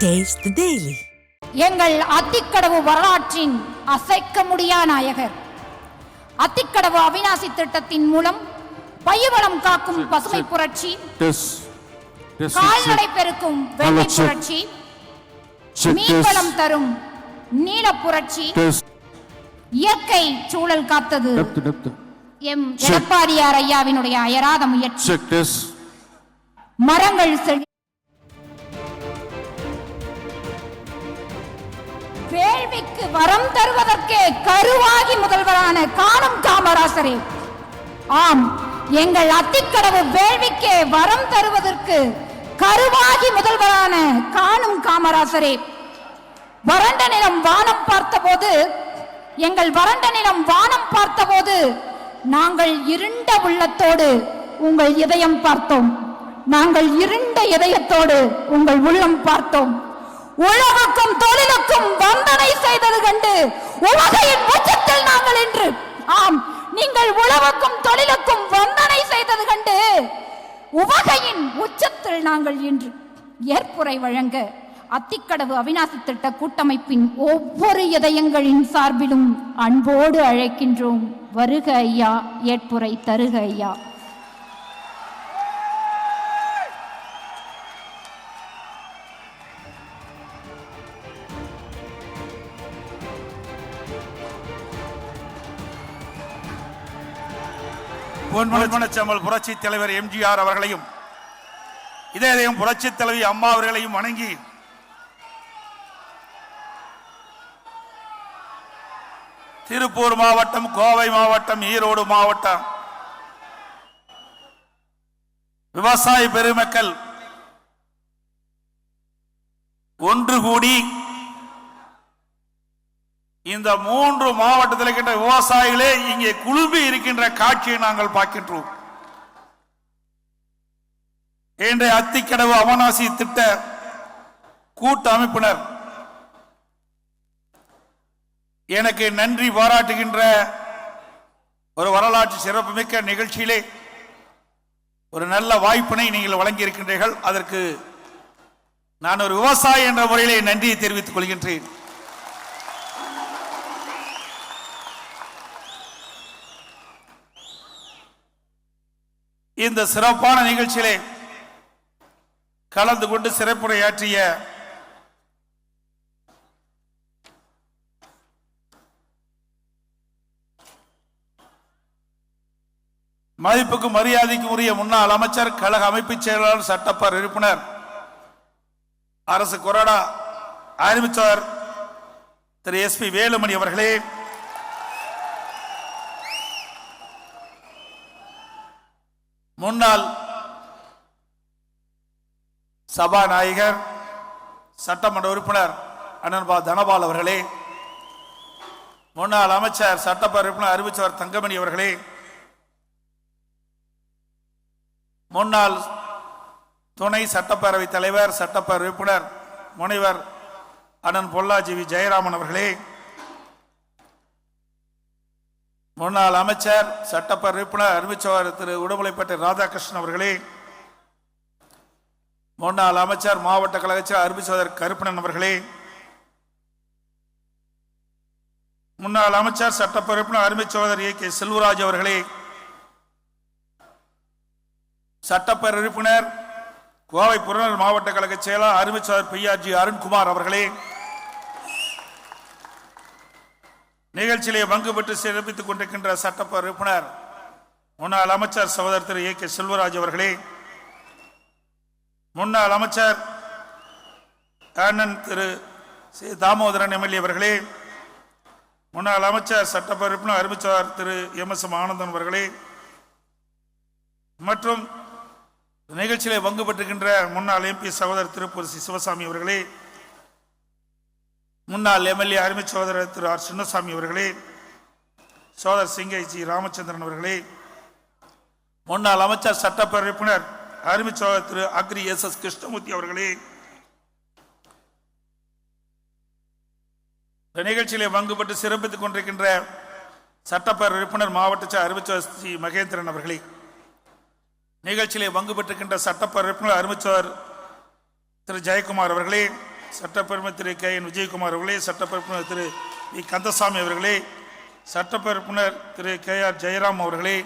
Taste the Daily. எங்கள் அத்திக்கடவு வரலாற்றின் அசைக்க முடியா நாயகர். அத்திக்கடவு அவிநாசி திட்டத்தின் மூலம் பயிர்வளம் காக்கும் பசுமை புரட்சி, கால்நடை பெருக்கும் வெள்ளை புரட்சி, மீன்வளம் தரும் நீல புரட்சி, இயற்கை சூழல் காத்தது எம் எடப்பாடியார் ஐயாவினுடைய அயராத முயற்சி. மரங்கள் வேள்விக்கு வரம் தருவதற்கே கருவாகி முதல்வரான காணும் காமராசரே. ஆம், எங்கள் அத்திக்கடவு வேள்விக்கே வரம் தருவதற்கு கருவாகி முதல்வரான காணும் காமராசரே. வறண்ட நிலம் வானம் பார்த்தபோது, எங்கள் வறண்ட நிலம் வானம் பார்த்தபோது நாங்கள் இருண்ட உள்ளத்தோடு உங்கள் இதயம் பார்த்தோம். நாங்கள் இருண்ட இதயத்தோடு உங்கள் உள்ளம் பார்த்தோம். உலகுக்கும் தொழிலுக்கும் வந்தனை செய்தது கண்டு உலகையின் உச்சத்தில் நாங்கள் என்று, ஆம், நீங்கள் உலகுக்கும் தொழிலுக்கும் வந்தனை செய்தது கண்டு உவகையின் உச்சத்தில் நாங்கள் என்று ஏற்புரை வழங்க அத்திக்கடவு அவிநாசி திட்ட கூட்டமைப்பின் ஒவ்வொரு இதயங்களின் சார்பிலும் அன்போடு அழைக்கின்றோம். வருக ஐயா, ஏற்புரை தருக ஐயா. பொன்மனச்செம்மல் புரட்சி தலைவர் எம்ஜிஆர் அவர்களையும் இதயம் புரட்சி தலைவி அம்மா அவர்களையும் வணங்கி திருப்பூர் மாவட்டம், கோவை மாவட்டம், ஈரோடு மாவட்டம் விவசாய பெருமக்கள் ஒன்று கூடி இந்த 3 மாவட்டத்தில் இருக்கின்ற விவசாயிகளே இங்கே குழும்பி இருக்கின்ற காட்சியை நாங்கள் பார்க்கின்றோம். இன்றைய அத்திக்கடவு அவிநாசி திட்ட கூட்ட அமைப்பினர் எனக்கு நன்றி பாராட்டுகின்ற ஒரு வரலாற்று சிறப்புமிக்க நிகழ்ச்சியிலே ஒரு நல்ல வாய்ப்பினை நீங்கள் வழங்கி இருக்கின்றீர்கள். அதற்கு நான் ஒரு விவசாயி என்ற முறையிலே நன்றியை தெரிவித்துக் கொள்கின்றேன். இந்த சிறப்பான நிகழ்ச்சியிலே கலந்து கொண்டு சிறப்புரையாற்றிய மதிப்புக்கும் மரியாதைக்கும் உரிய முன்னாள் அமைச்சர், கழக அமைப்பு செயலாளர், சட்டப்பேரவை உறுப்பினர், அரசு கொறடா அறிவிச்சவர் திரு SP வேலுமணி அவர்களே, முன்னாள் சபாநாயகர், சட்டமன்ற உறுப்பினர் அண்ணன் தனபால் அவர்களே, முன்னாள் அமைச்சர், சட்டப்பேரவை உறுப்பினர் அறிவிச்சவர் தங்கமணி அவர்களே, முன்னாள் துணை சட்டப்பேரவை தலைவர், சட்டப்பேரவை உறுப்பினர் முனைவர் அண்ணன் பொள்ளாச்சி ஜெயராமன் அவர்களே, முன்னாள் அமைச்சர், சட்டப்பேரவை உறுப்பினர் அறிவிச்சவர் திரு உடுமலைப்பேட்டை ராதாகிருஷ்ணன் அவர்களே, முன்னாள் அமைச்சர், மாவட்ட கழக அறிவிச்சவர் கருப்பணன் அவர்களே, முன்னாள் அமைச்சர், சட்டப்பேரவை உறுப்பினர் அறிவிச்சவர் AK செல்வராஜ் அவர்களே, சட்டப்பேரவை உறுப்பினர், கோவை புறநகர் மாவட்ட கழக செயலாளர் அறிவிச்சவர் PRG அருண்குமார் அவர்களே, நிகழ்ச்சியிலே பங்கு பெற்று சிறப்பித்துக் கொண்டிருக்கின்ற சட்டப்பேரவை உறுப்பினர் முன்னாள் அமைச்சர் சகோதரர் திரு AK செல்வராஜ் அவர்களே, முன்னாள் அமைச்சர் அண்ணன் திரு தாமோதரன் MLA அவர்களே, முன்னாள் அமைச்சர், சட்டப்பேரவை உறுப்பினர் அறிவிச்சவர் திரு MS ஆனந்தன் அவர்களே, மற்றும் நிகழ்ச்சியிலே பங்கு பெற்றிருக்கின்ற முன்னாள் MP சகோதரர் திருப்பூர் சிவசாமி அவர்களே, முன்னாள் MLA அருமை சகோதரர் திரு R சின்னசாமி அவர்களே, சகோதரர் சிங்கை G ராமச்சந்திரன் அவர்களே, முன்னாள் அமைச்சர், சட்டப்பேரவை உறுப்பினர் அருமை சகோதரர் திரு அக்ரி SS கிருஷ்ணமூர்த்தி அவர்களே, நிகழ்ச்சியிலே பங்கு பெற்று சிறப்பித்துக் கொண்டிருக்கின்ற சட்டப்பேரவை உறுப்பினர் மாவட்ட அறிவிச்சவர் ஸ்ரீ மகேந்திரன் அவர்களே, நிகழ்ச்சியிலே பங்கு பெற்றிருக்கின்ற சட்டப்பேரவை உறுப்பினர் அறிவிச்சவர் திரு ஜெயக்குமார் அவர்களே, சட்டப்பேரவை திரு K.N. விஜயகுமார் அவர்களே, சட்டப்பேரவை திரு வி. கந்தசாமி அவர்களே, சட்டப்பேரவை திரு K.R. ஜெயராம் அவர்களே,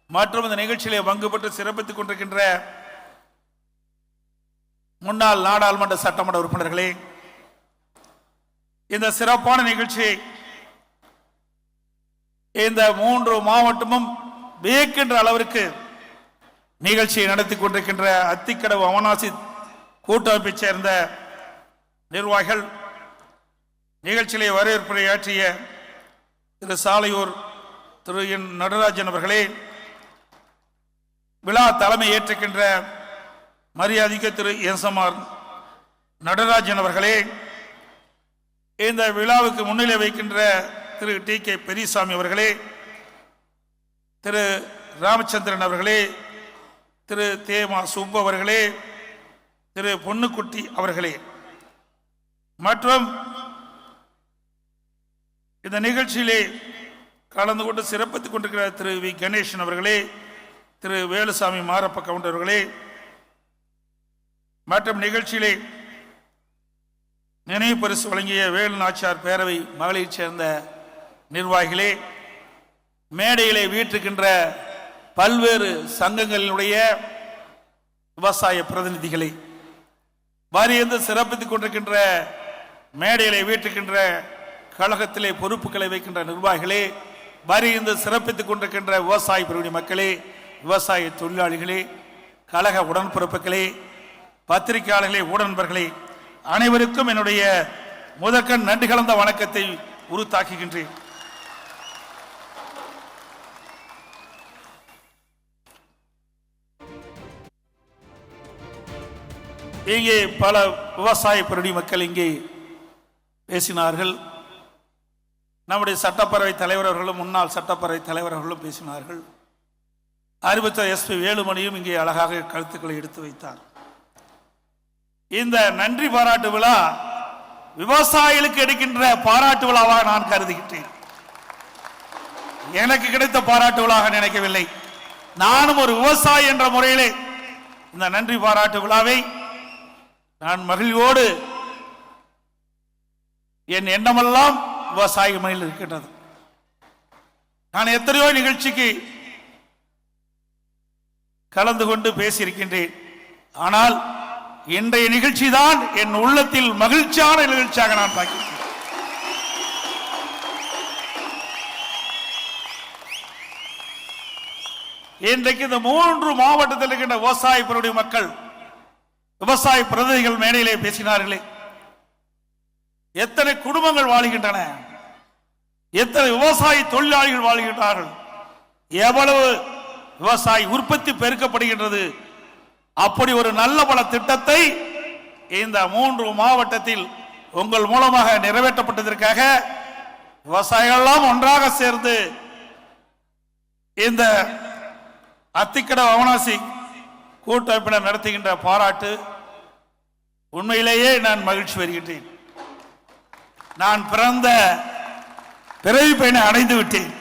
மற்றும் இந்த நிகழ்ச்சியிலே பங்கு பெற்று சிறப்பித்துக் கொண்டிருக்கின்ற முன்னாள் நாடாளுமன்ற சட்டமன்ற உறுப்பினர்களே, இந்த சிறப்பான நிகழ்ச்சியை இந்த 3 மாவட்டமும் வியக்கின்ற அளவிற்கு நிகழ்ச்சியை நடத்தி கொண்டிருக்கின்ற அத்திக்கடவு அவனாசி கூட்டமைப்பைச் சேர்ந்த நிர்வாகிகள், நிகழ்ச்சியிலே வரவேற்புரை ஆற்றிய திரு சாலையூர் திரு என் நடராஜன் அவர்களே, விழா தலைமை ஏற்றுக்கின்ற மரியாதைக்கு திரு எஸ்.எம்.ஆர். நடராஜன் அவர்களே, இந்த விழாவுக்கு முன்னிலை வைக்கின்ற திரு டி.கே. பெரியசாமி அவர்களே, திரு ராமச்சந்திரன் அவர்களே, திரு தேமா சுப்பு அவர்களே, திரு பொன்னுக்குட்டி அவர்களே, மற்றும் இந்த நிகழ்ச்சியிலே கலந்து கொண்டு சிறப்பித்துக் கொண்டிருக்கிற திரு வி. கணேசன் அவர்களே, திரு வேலுசாமி மாரப்ப கவுண்டர் அவர்களே, மற்றும் நிகழ்ச்சியிலே நினைவு பரிசு வழங்கிய வேலு நாச்சியார் பேரவை மகளிர் சேர்ந்த நிர்வாகிகளே, மேடையிலே வீற்றிருக்கின்ற பல்வேறு சங்கங்களினுடைய விவசாய பிரதிநிதிகளை, வாரியந்து சிறப்பித்துக் கொண்டிருக்கின்ற மேடையிலே வீற்றிருக்கின்ற கழகத்திலே பொறுப்புகளை வைக்கின்ற நிர்வாகிகளே, வாரியந்து சிறப்பித்துக் கொண்டிருக்கின்ற விவசாய பிரிவினை மக்களே, விவசாய தொழிலாளிகளே, கழக உடன்பிறப்புகளே, பத்திரிகையாளர்களே, ஊடகங்களே, அனைவருக்கும் என்னுடைய முதற்கண் நன்றி கலந்த வணக்கத்தை உறுத்தாக்குகின்றேன். இங்கே பல விவசாய பிரிவினை மக்கள் இங்கே பேசினார்கள். நம்முடைய சட்டப்பேரவை தலைவர் அவர்களும் முன்னாள் சட்டப்பேரவை தலைவர் அவர்களும் பேசினார்கள். அறிவித்த எஸ்.பி. வேலுமணியும் இங்கே அழகாக கருத்துக்களை எடுத்து வைத்தார். இந்த நன்றி பாராட்டு விழா விவசாயிகளுக்கு எடுக்கின்ற பாராட்டு விழாவாக நான் கருதுகின்றேன். எனக்கு கிடைத்த பாராட்டு விழாக நினைக்கவில்லை. நானும் ஒரு விவசாயி என்ற முறையிலே இந்த நன்றி பாராட்டு விழாவை நான் மகிழ்வோடு, என் எண்ணமெல்லாம் விவசாய மணியில் இருக்கின்றது. நான் எத்தனையோ நிகழ்ச்சிக்கு கலந்து கொண்டு பேசியிருக்கின்றேன். ஆனால் இன்றைய நிகழ்ச்சி தான் என் உள்ளத்தில் மகிழ்ச்சியான நிகழ்ச்சியாக நான் பார்க்கிறேன். இன்றைக்கு இந்த 3 மாவட்டத்தில் இருக்கின்ற விவசாய பிரிவுடைய மக்கள், விவசாய பிரதிநிதிகள் மேடையிலே பேசினார்களே, எத்தனை குடும்பங்கள் வாழுகின்றன, எத்தனை விவசாய தொழிலாளிகள் வாழ்கின்றார்கள், எவ்வளவு விவசாய உற்பத்தி பெருக்கப்படுகின்றது. அப்படி ஒரு நல்ல பல திட்டத்தை இந்த 3 மாவட்டத்தில் உங்கள் மூலமாக நிறைவேற்றப்பட்டதற்காக விவசாயிகள் எல்லாம் ஒன்றாக சேர்ந்து இந்த அத்திக்கடவு அவனாசி கூட்டமைப்பினர் நடத்துகின்ற பாராட்டு உண்மையிலேயே நான் மகிழ்ச்சி வருகின்றேன். நான் பிறந்த பிறவி பயனை அடைந்து விட்டேன்.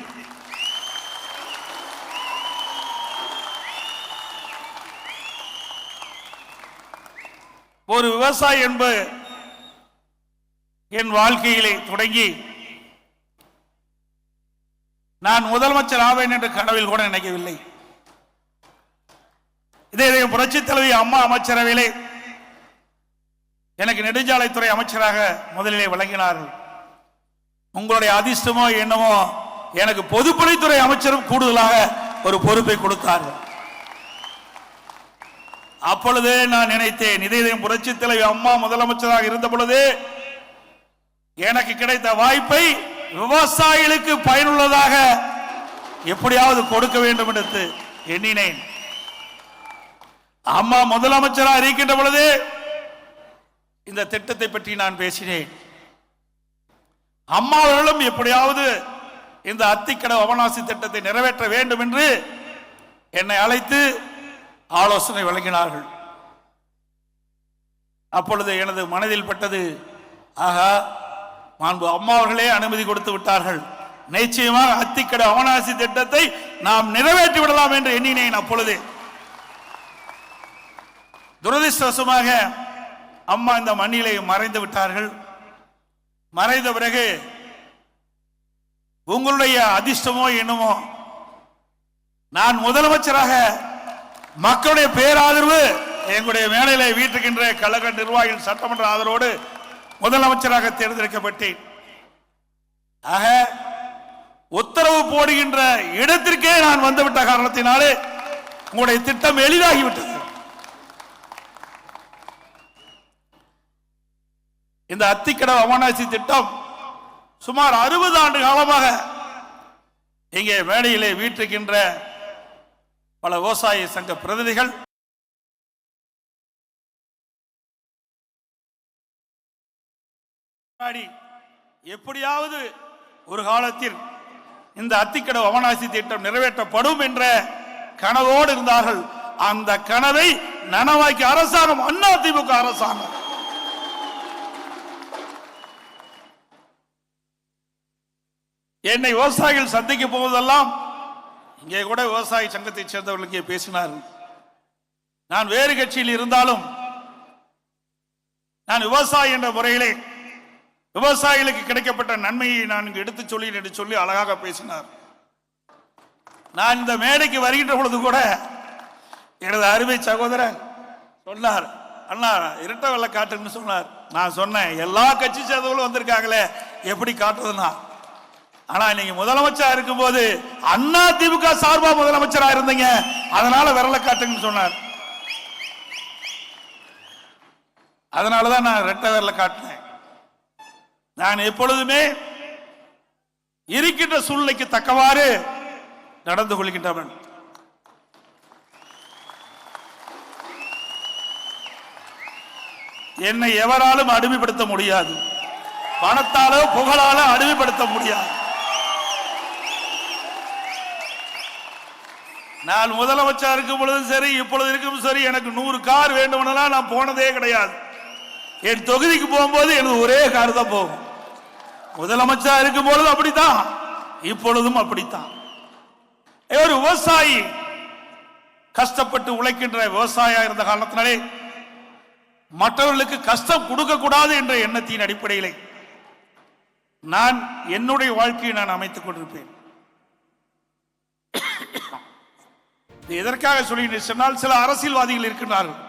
ஒரு விவசாயி என்பது என் வாழ்க்கையிலே தொடங்கி நான் முதலமைச்சர் ஆவேன் என்று கனவில் கூட நினைக்கவில்லை. இதே புரட்சித் தலைவி அம்மா அமைச்சரவையிலே எனக்கு நெடுஞ்சாலைத்துறை அமைச்சராக முதலிலே வழங்கினார்கள். உங்களுடைய அதிர்ஷ்டமோ என்னமோ எனக்கு பொதுப்பணித்துறை அமைச்சரும் கூடுதலாக ஒரு பொறுப்பை கொடுத்தார்கள். அப்பொழுதே நான் நினைத்தேன், இதே புரட்சித் தலைவி அம்மா முதலமைச்சராக இருந்த பொழுது எனக்கு கிடைத்த வாய்ப்பை விவசாயிகளுக்கு பயனுள்ளதாக எப்படியாவது கொடுக்க வேண்டும் என்று எண்ணினேன். அம்மா முதலமைச்சராக இருக்கின்ற பொழுது இந்த திட்டத்தை பற்றி நான் பேசினேன். அம்மா அவர்களும் எப்படியாவது இந்த அத்திக்கடவு அவனாசி திட்டத்தை நிறைவேற்ற வேண்டும் என்று என்னை அழைத்து ஆலோசனை வழங்கினார்கள். அப்பொழுது எனது மனதில் பட்டது, ஆகா, மாண்பு அம்மா அவர்களே அனுமதி கொடுத்து விட்டார்கள், நிச்சயமாக அத்திக்கடவு அவனாசி திட்டத்தை நாம் நிறைவேற்றி விடலாம் என்று எண்ணினேன். அப்பொழுது துரதிர்ஷ்டவசமாக அம்மா இந்த மண்ணிலே மறைந்து விட்டார்கள். மறைந்த பிறகு உங்களுடைய அதிர்ஷ்டமோ என்னமோ நான் முதலமைச்சராக மக்களுடைய பேராதரவு எங்களுடைய மேடையிலே வீட்டுக்கின்ற கழக நிர்வாகிகள் சட்டமன்ற ஆதரவோடு முதலமைச்சராக தேர்ந்தெடுக்கப்பட்டேன். ஆக உத்தரவு போடுகின்ற இடத்திற்கே நான் வந்துவிட்ட காரணத்தினாலே உங்களுடைய திட்டம் எளிதாகிவிட்டது. இந்த அத்திக்கடவு அவிநாசி திட்டம் சுமார் 60 ஆண்டு காலமாக இங்கே மேடையிலே வீட்டுக்கின்ற பல விவசாய சங்க பிரதிநிதிகள் எப்படியாவது ஒரு காலத்தில் இந்த அத்திக்கடவு அவிநாசி திட்டம் நிறைவேற்றப்படும் என்ற கனவோடு இருந்தார்கள். அந்த கனவை நனவாக்கி அரசாங்கம் அதிமுக அரசாங்கம். என்னை விவசாயிகள் சந்திக்க போவதெல்லாம் இங்கே கூட விவசாய சங்கத்தை சேர்ந்தவர்களுக்கு பேசினார்கள். நான் வேறு கட்சியில் இருந்தாலும் நான் விவசாயி என்ற முறையிலே விவசாயிகளுக்கு கிடைக்கப்பட்ட நன்மையை நான் இங்கு எடுத்து சொல்லி என்று சொல்லி அழகாக பேசினார். நான் இந்த மேடைக்கு வருகின்ற பொழுது கூட எனது அருமை சகோதரர் சொன்னார், அண்ணா இரட்டை வெள்ளை காட்டுன்னு சொன்னார். நான் சொன்னேன், எல்லா கட்சி சேர்ந்தவர்களும் வந்திருக்காங்களே எப்படி காட்டுறதுன்னா, ஆனா நீங்க முதலமைச்சரா இருக்கும்போது அதிமுக சார்பா முதலமைச்சரா இருந்தீங்க, அதனால விரல காட்டுங்கன்னு சொன்னார். அதனாலதான் நான் இரட்டை விரல காட்டினேன். நான் எப்பொழுதுமே இருக்கின்ற சூழ்நிலைக்கு தக்கவாறு நடந்து கொள்கின்றவன். என்னை எவராலும் அடிமைப்படுத்த முடியாது, பணத்தாலோ புகழாலோ அடிமைப்படுத்த முடியாது. நான் முதலமைச்சர் இருக்கும் பொழுதும் சரி இப்பொழுது இருக்கும் சரி எனக்கு 100 கார் வேண்டும்னா நான் போனதே கிடையாது. என் தொகுதிக்கு போகும்போது எனக்கு ஒரே கார் தான் போகும். முதலமைச்சர் இருக்கும் பொழுது அப்படித்தான், இப்பொழுதும் அப்படித்தான். ஒரு விவசாயி கஷ்டப்பட்டு உழைக்கின்ற விவசாயியா இருந்த காரணத்தினாலே மற்றவர்களுக்கு கஷ்டம் கொடுக்க கூடாது என்ற எண்ணத்தின் அடிப்படையிலே நான் என்னுடைய வாழ்க்கையை நான் அமைத்துக் கொண்டிருப்பேன். எதற்காக சொல்லி சொன்னால், சில அரசியல்வாதிகள் இருக்கின்றார்கள்,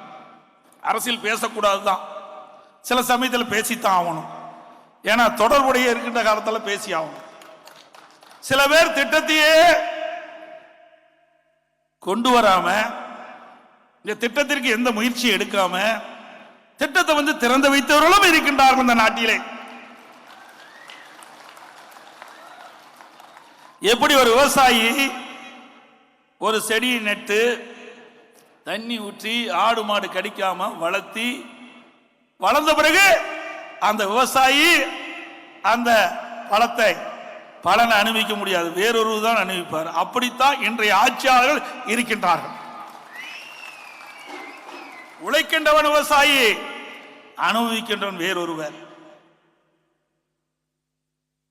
அரசியல் பேசக்கூடாதுதான், சில சமயத்தில் பேசித்தான் ஆகணும், ஏன்னா தொடர்புடைய இருக்கின்ற காலத்தில் பேசி ஆகணும். சில பேர் திட்டத்தையே கொண்டு வராம, இந்த திட்டத்திற்கு எந்த முயற்சி எடுக்காம திட்டத்தை திறந்து வைத்தவர்களும் இருக்கின்றார்கள் இந்த நாட்டிலே. எப்படி ஒரு விவசாயி ஒரு செடியை நட்டு தண்ணி ஊற்றி ஆடு மாடு கடிக்காம வளர்த்தி வளர்ந்த பிறகு அந்த விவசாயி அந்த பழத்தை பலனை அனுபவிக்க முடியாது, வேறொருவர் தான் அனுபவிப்பார். அப்படித்தான் இன்றைய ஆட்சியாளர்கள் இருக்கின்றார்கள். உழைக்கின்றவன் விவசாயி, அனுபவிக்கின்றவன் வேறொருவர்.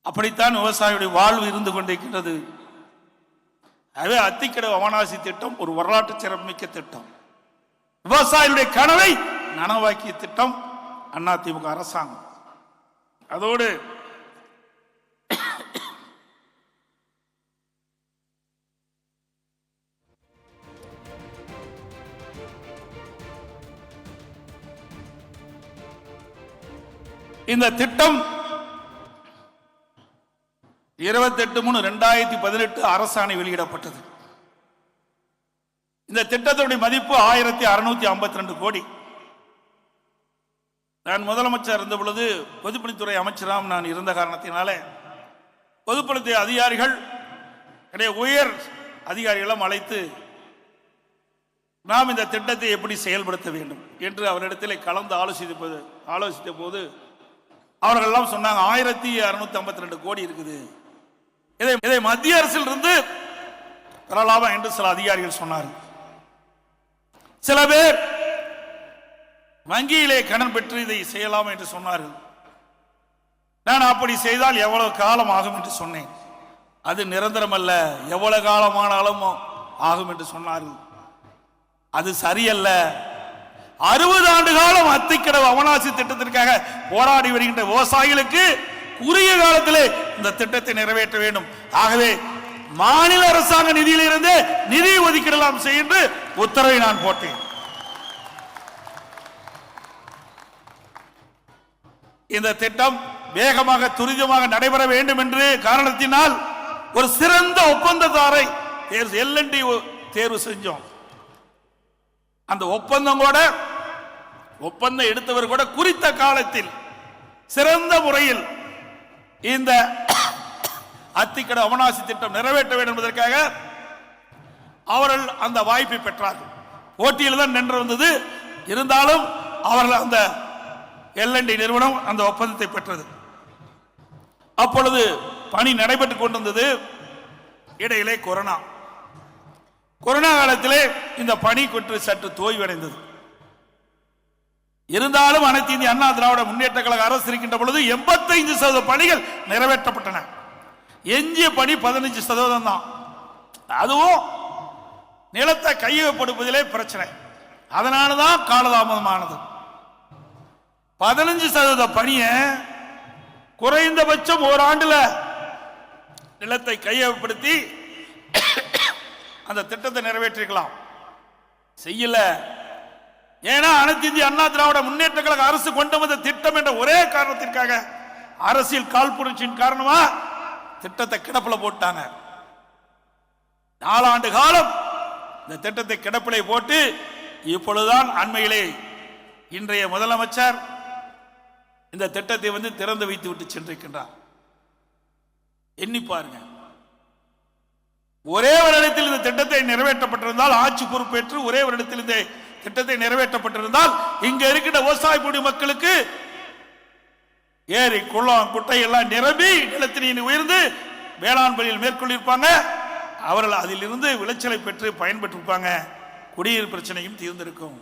அப்படித்தான் விவசாயியுடைய வாழ்வு இருந்து கொண்டிருக்கின்றது. எனவே அத்திக்கடவு அவிநாசி திட்டம் ஒரு வரலாற்று சிறப்புமிக்க திட்டம். விவசாயிகளுடைய கனவை நனவாக்கிய திட்டம் அதிமுக அரசாங்கம். அதோடு இந்த திட்டம் 28/3/2018 அரசாணை வெளியிடப்பட்டது. இந்த திட்டத்தினுடைய மதிப்பு 1652 கோடி. நான் முதலமைச்சர் இருந்த பொழுது பொதுப்பணித்துறை அமைச்சராக நான் இருந்த காரணத்தினாலே பொதுப்பணித்துறை அதிகாரிகள் உயர் அதிகாரிகளும் அழைத்து நாம் இந்த திட்டத்தை எப்படி செயல்படுத்த வேண்டும் என்று அவரிடத்தில் கலந்து ஆலோசித்த போது அவர்கள் எல்லாம் சொன்னாங்க, 1652 கோடி இருக்குது, இதை மத்திய அரசில் இருந்து பெறலாமா என்று சில அதிகாரிகள் சொன்னார்கள். சில பேர் வங்கியிலே கடன் பெற்று இதை செய்யலாம் என்று சொன்னார்கள். நான் அப்படி செய்தால் எவ்வளவு காலம் ஆகும் என்று சொன்னேன். அது நிரந்தரம் அல்ல, எவ்வளவு காலமானாலும் ஆகும் என்று சொன்னார்கள். அது சரியல்ல, 60 ஆண்டு காலம் அத்திக்கடவு அவனாசி திட்டத்திற்காக போராடி வருகின்ற விவசாயிகளுக்கு குறுகிய காலத்திலே இந்த திட்டத்தை நிறைவேற்ற வேண்டும். ஆகவே மாநில அரசாங்க நிதியிலிருந்து நிதி ஒதுக்கிடலாம் செய்து உத்தரவை நான் போட்டேன். இந்த திட்டம் வேகமாக துரிதமாக நடைபெற வேண்டும் என்று காரணத்தினால் ஒரு சிறந்த ஒப்பந்ததாரை L&T தேர்வு செஞ்சோம். அந்த ஒப்பந்தம் எடுத்தவர் கூட குறித்த காலத்தில் சிறந்த முறையில் இந்த அத்திக்கடவு அவனாசி திட்டம் நிறைவேற்ற வேண்டும் என்பதற்காக அவர்கள் அந்த வாய்ப்பை பெற்றார்கள். போட்டியில் தான் நின்று வந்தது. இருந்தாலும் அவர்கள் அந்த L&T நிறுவனம் அந்த ஒப்பந்தத்தை பெற்றது. அப்பொழுது பணி நடைபெற்றுக் கொண்டிருந்தது. இடையிலே கொரோனா காலத்திலே இந்த பணி கொற்று சற்று தோய்வடைந்தது. இருந்தாலும் அனைத்து இந்திய அண்ணா திராவிட முன்னேற்ற கழக அரசு இருக்கின்ற பொழுது 85% பணிகள் நிறைவேற்றப்பட்டன. எஞ்சிய பணி 15% தான். அதுவும் நிலத்தை கையகப்படுத்துவதிலே பிரச்சனை. அதனாலதான் காலதாமதமானது. 15% பணியை குறைந்தபட்சம் ஓராண்டுல நிலத்தை கையகப்படுத்தி அந்த திட்டத்தை நிறைவேற்றிருக்கலாம். செய்யல. ஏன்னா அனைத்து இந்திய அண்ணா திராவிட முன்னேற்ற கழக அரசு கொண்டு வந்த திட்டம் என்ற ஒரே காரணத்திற்காக அரசியல் காழ்ப்புணர்ச்சியின் காரணமா திட்டத்தை கிடப்பில போட்டாங்க. 4 ஆண்டு காலம் இந்த திட்டத்தை கிடப்பிலை போட்டு இப்பொழுதுதான் அண்மையிலே இன்றைய முதலமைச்சர் இந்த திட்டத்தை திறந்து வைத்து விட்டு சென்றிருக்கின்றார். எண்ணி பாருங்க. ஒரே வருடத்தில் இந்த திட்டத்தை நிறைவேற்றப்பட்டிருந்தால், ஆட்சி பொறுப்பேற்று ஒரே வருடத்தில் இந்த திட்டத்தை நிறைவேற்றப்பட்டிருந்தால், இங்க இருக்கின்ற விவசாய மக்களுக்கு ஏரி குளம் குட்டை எல்லாம் நிரம்பி நிலத்தின் உயர்ந்து வேளாண் பணியில் மேற்கொண்டிருப்பாங்க. அவர்கள் அதிலிருந்து விளைச்சலை பெற்று பயன்பெற்றிருப்பாங்க. குடிநீர் பிரச்சனையும் தீர்ந்திருக்கும்.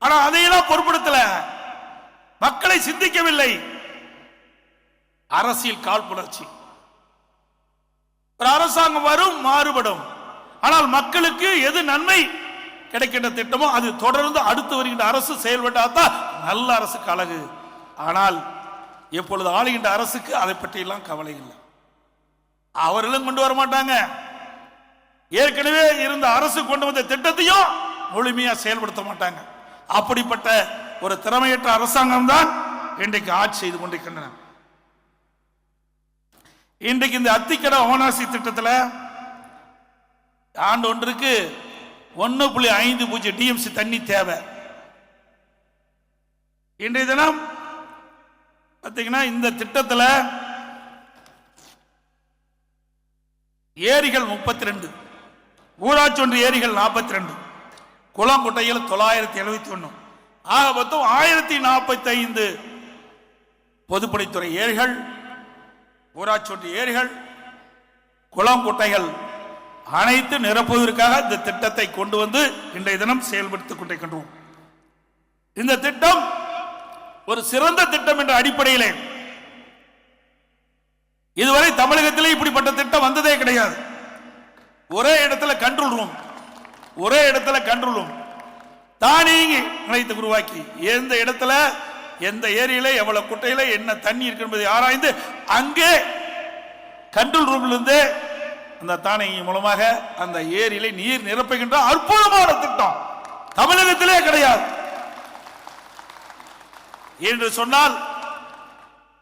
ஆனா அதையெல்லாம் பொருட்படுத்தல. மக்களை சிந்திக்கவில்லை. அரசியல் காழ்ப்புணர்ச்சி. ஒரு அரசாங்கம் வரும், மாறுபடும். ஆனால் மக்களுக்கு எது நன்மை கிடைக்கின்ற திட்டமோ அது தொடர்ந்து அடுத்து வருகின்ற அரசு செயல்பட்டால்தான் நல்ல அரசுக்கு அழகு. ஆனால் எப்பொழுது ஆளுகின்ற அரசுக்கு அதை பற்றி எல்லாம் கவலை இல்லை. அவர்களும் கொண்டு வர மாட்டாங்க. ஏற்கனவே இருந்த அரசு கொண்டு வந்த திட்டத்தையும் முழுமையா செயல்படுத்த மாட்டாங்க. அப்படிப்பட்ட ஒரு திறமையற்ற அரசாங்கம் தான் இன்றைக்கு ஆட்சி செய்து கொண்டிருக்கின்றன. இன்றைக்கு இந்த அத்திக்கடவு அவனாசி திட்டத்தில் ஆண்டு ஒன்றுக்கு 1.50 டிஎம்சி தண்ணி தேவை. இன்றைய தினம் பார்த்தீங்கன்னா இந்த திட்டத்தில் ஏரிகள் 32, ஊராட்சி ஒன்றிய ஏரிகள் 42, குளம் குட்டைகள் 971, ஆக மொத்தம் 1045 பொதுப்பணித்துறை ஏரிகள், ஊராட்சி ஒன்றிய ஏரிகள், குளம் குட்டைகள் அனைத்து நிரப்புவதற்காக இந்த திட்டத்தை கொண்டு வந்து இன்றைய தினம் செயல்படுத்திக் கொண்டிருக்கின்றோம். இந்த திட்டம் ஒரு சிறந்த திட்டம் என்ற அடிப்படையிலே இதுவரை தமிழகத்திலே இப்படிப்பட்ட திட்டம் வந்ததே கிடையாது. ஒரே இடத்துல கண்ட்ரோல் ரூம் தானியங்கி நிலையத்தை உருவாக்கி எந்த இடத்துல எந்த ஏரியில எவ்வளவு குட்டையில என்ன தண்ணி இருக்கு என்பதை ஆராய்ந்து அங்கே கண்ட்ரோல் ரூமிலிருந்து அந்த தானியங்கி மூலமாக அந்த ஏரியில நீர் நிரப்புகின்ற அற்புதமான திட்டம் தமிழகத்திலே கிடையாது என்று சொன்னால்,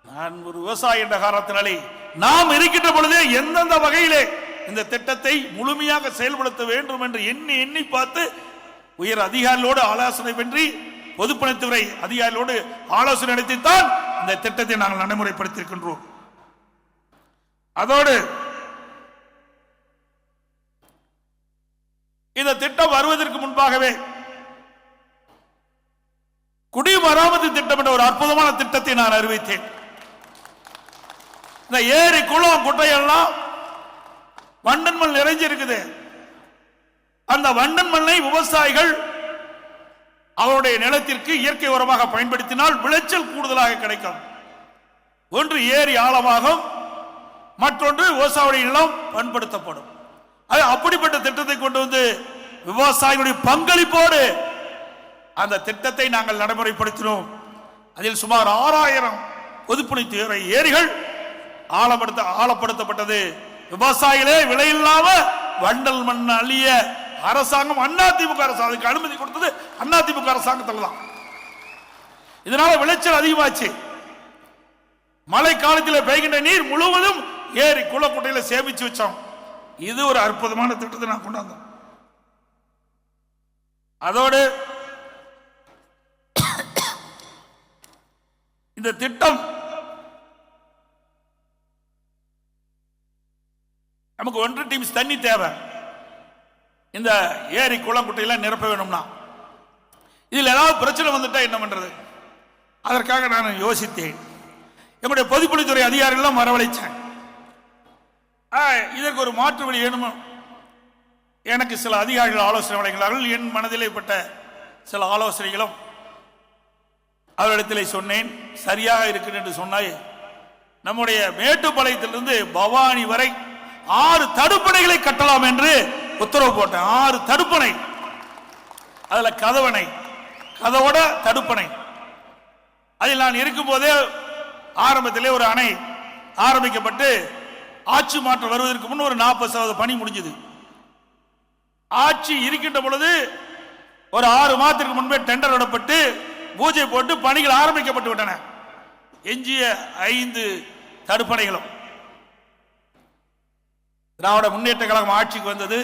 நான் ஒரு விவசாய என்ற காரணத்தினாலே நாம் இருக்கின்ற பொழுதே எந்தெந்த வகையிலே இந்த திட்டத்தை முழுமையாக செயல்படுத்த வேண்டும் என்று எண்ணி பார்த்து உயர் அதிகாரிகளோடு ஆலோசனை பற்றி பொதுப்பணித்துறை அதிகாரிகளோடு ஆலோசனை நடத்தித்தான் இந்த திட்டத்தை நாங்கள் நடைமுறைப்படுத்தியிருக்கின்றோம். அதோடு இந்த திட்டம் வருவதற்கு முன்பாகவே குடிமராமத்து திட்டம் என்ற ஒரு அற்புதமான திட்டத்தை நான் அறிவித்தேன். இந்த ஏரி குளம் குட்டையெல்லாம் வண்டன் மண் நிறைஞ்சிருக்குது. அந்த வண்டன் மண்ணை விவசாயிகள் அவருடைய நிலத்திற்கு இயற்கை உரமாக பயன்படுத்தினால் விளைச்சல் கூடுதலாக கிடைக்கும். ஒன்று ஏரி ஆழமாகும், மற்றொன்று விவசாயிகளுடைய நிலம் பயன்படுத்தப்படும். அப்படிப்பட்ட திட்டத்தை கொண்டு வந்து விவசாயிகளுடைய பங்களிப்போடு அந்த திட்டத்தை நாங்கள் நடைமுறைப்படுத்தினோம். அதில் சுமார் 6000 பொதுப்பணித்துறை ஏரிகள் ஆழப்படுத்தப்பட்டது. விவசாயிகளே விலையில்லாம வண்டல் மண் அழிய அரசாங்கம் அதிமுக அரசாங்கம் அனுமதி கொடுத்தது அதிமுக அரசாங்கத்தில் தான். இதனால விளைச்சல் அதிகமாச்சு. மழை காலத்தில் பெய்கின்ற நீர் முழுவதும் ஏரி குளக்குட்டையில சேமிச்சு வச்சோம். இது ஒரு அற்புதமான திட்டத்தை நான் கொண்டாந்தோம். அதோடு இந்த திட்டம் நமக்கு 1 டீம்ஸ் தண்ணி தேவை. இந்த ஏரி குளக்குட்டையெல்லாம் நிரப்ப வேணும்னா இதில் ஏதாவது பிரச்சனை வந்துட்டா என்ன பண்றது? அதற்காக நான் யோசித்தேன். என்னுடைய பொதுப்பணித்துறை அதிகாரிகள் வரவழைச்சேன். இதற்கு ஒரு மாற்று வழி வேணுமா? எனக்கு சில அதிகாரிகள் ஆலோசனை வழங்கினார்கள். என் மனதிலே பட்ட சில ஆலோசனைகளும் அவரிடத்தில் சொன்னேன். சரியாக இருக்கிறது என்று சொன்னாய். நம்முடைய மேட்டுப்பாளையத்திலிருந்து பவானி வரை 6 தடுப்பணைகளை கட்டலாம் என்று உத்தரவு போட்டேன். 6 தடுப்பணை, அதுல கதவோட தடுப்பணை. அதில் நான் இருக்கும் போதே ஆரம்பத்திலே ஒரு அணை ஆரம்பிக்கப்பட்டு ஆட்சி மாற்றம் வருவதற்கு முன் ஒரு 40% பணி முடிஞ்சது. ஆட்சி இருக்கின்ற பொழுது ஒரு 6 மாதத்திற்கு முன்பே டெண்டர் விடப்பட்டு பூஜை போட்டு பணிகள் ஆரம்பிக்கப்பட்டு விட்டன. எஞ்சிய 5 தடுப்பணைகளும் திராவிட முன்னேற்ற கழகம் ஆட்சிக்கு வந்தது.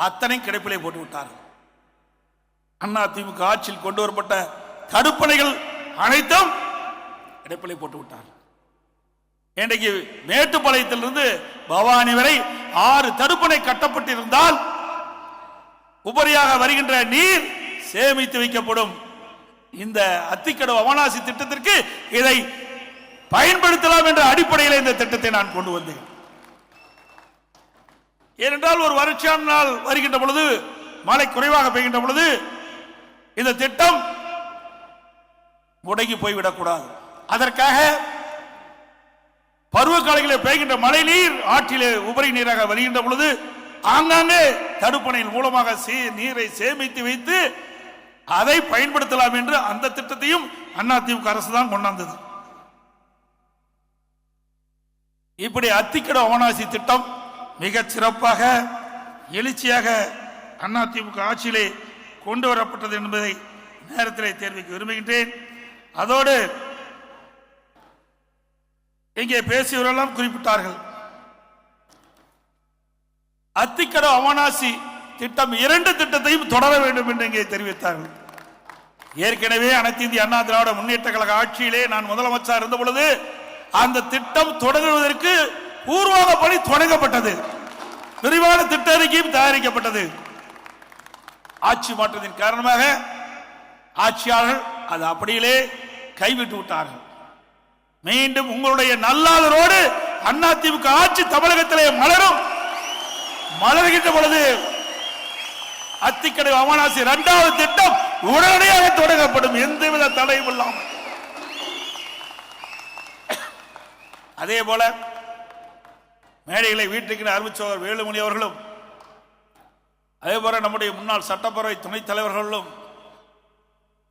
அத்தனை கிடைப்பிலே போட்டு விட்டார்கள். அதிமுக ஆட்சியில் கொண்டு வரப்பட்ட தடுப்பணைகள் அனைத்தும் கிடைப்பிலே போட்டு விட்டார்கள். இன்றைக்கு மேட்டுப்பாளையத்திலிருந்து பவானி வரை 6 தடுப்பணை கட்டப்பட்டிருந்தால் உபரியாக வருகின்ற நீர் சேமித்து வைக்கப்படும். இந்த அத்திக்கடவு அவனாசி திட்டத்திற்கு இதை பயன்படுத்தலாம் என்ற அடிப்படையில் இந்த திட்டத்தை நான் கொண்டு வந்தேன். ஏனென்றால் ஒரு வறட்சியான நாள் வருகின்ற பொழுது, மழை குறைவாக பெய்கின்ற பொழுது இந்த திட்டம் முடங்கி போய்விடக்கூடாது. அதற்காக பருவ காலங்களில் பெய்கின்ற மழை நீர் ஆற்றிலே உபரி நீராக வருகின்ற பொழுது ஆங்காங்கே தடுப்பணையின் மூலமாக நீரை சேமித்து வைத்து அதை பயன்படுத்தலாம் என்று அந்த திட்டத்தையும் அதிமுக அரசு தான் கொண்டாந்தது. இப்படி அத்திக்கடவு அவனாசி திட்டம் மிக சிறப்பாக எழுச்சியாக அதிமுக ஆட்சியிலே கொண்டு வரப்பட்டது என்பதை நேரத்திலே தெரிவிக்க விரும்புகின்றேன். அதோடு இங்கே பேசியவரெல்லாம் குறிப்பிட்டார்கள். அத்திக்கடவு அவனாசி திட்டம் 2 திட்டத்தையும் தொடர வேண்டும் என்று இங்கே தெரிவித்தார்கள். ஏற்கனவே அனைத்து இந்திய அண்ணா திராவிட முன்னேற்ற கழக ஆட்சியிலே நான் முதலமைச்சர் இருந்த பொழுது அந்த திட்டம் தொடங்குவதற்கு பூர்வாக பணி தொடங்கப்பட்டது. விரிவான திட்ட அறிக்கையும் தயாரிக்கப்பட்டது. ஆட்சி மாற்றத்தின் காரணமாக ஆட்சியாளர்கள் அது அப்படியே கைவிட்டு விட்டார்கள். மீண்டும் உங்களுடைய நல்லாதரோடு அதிமுக ஆட்சி தமிழகத்திலே மலரும். மலர்கின்ற பொழுது அத்திக்கடவு அவனாசி 2வது திட்டம் உடனடியாக தொடங்கப்படும், எந்தவித தடையும் இல்லாமல். அதே போல மேடைகளை வீட்டுக்கு அறிவிச்சவர் வேலுமணி அவர்களும், அதே போல நம்முடைய முன்னாள் சட்டப்பேரவை துணைத் தலைவர்களும்,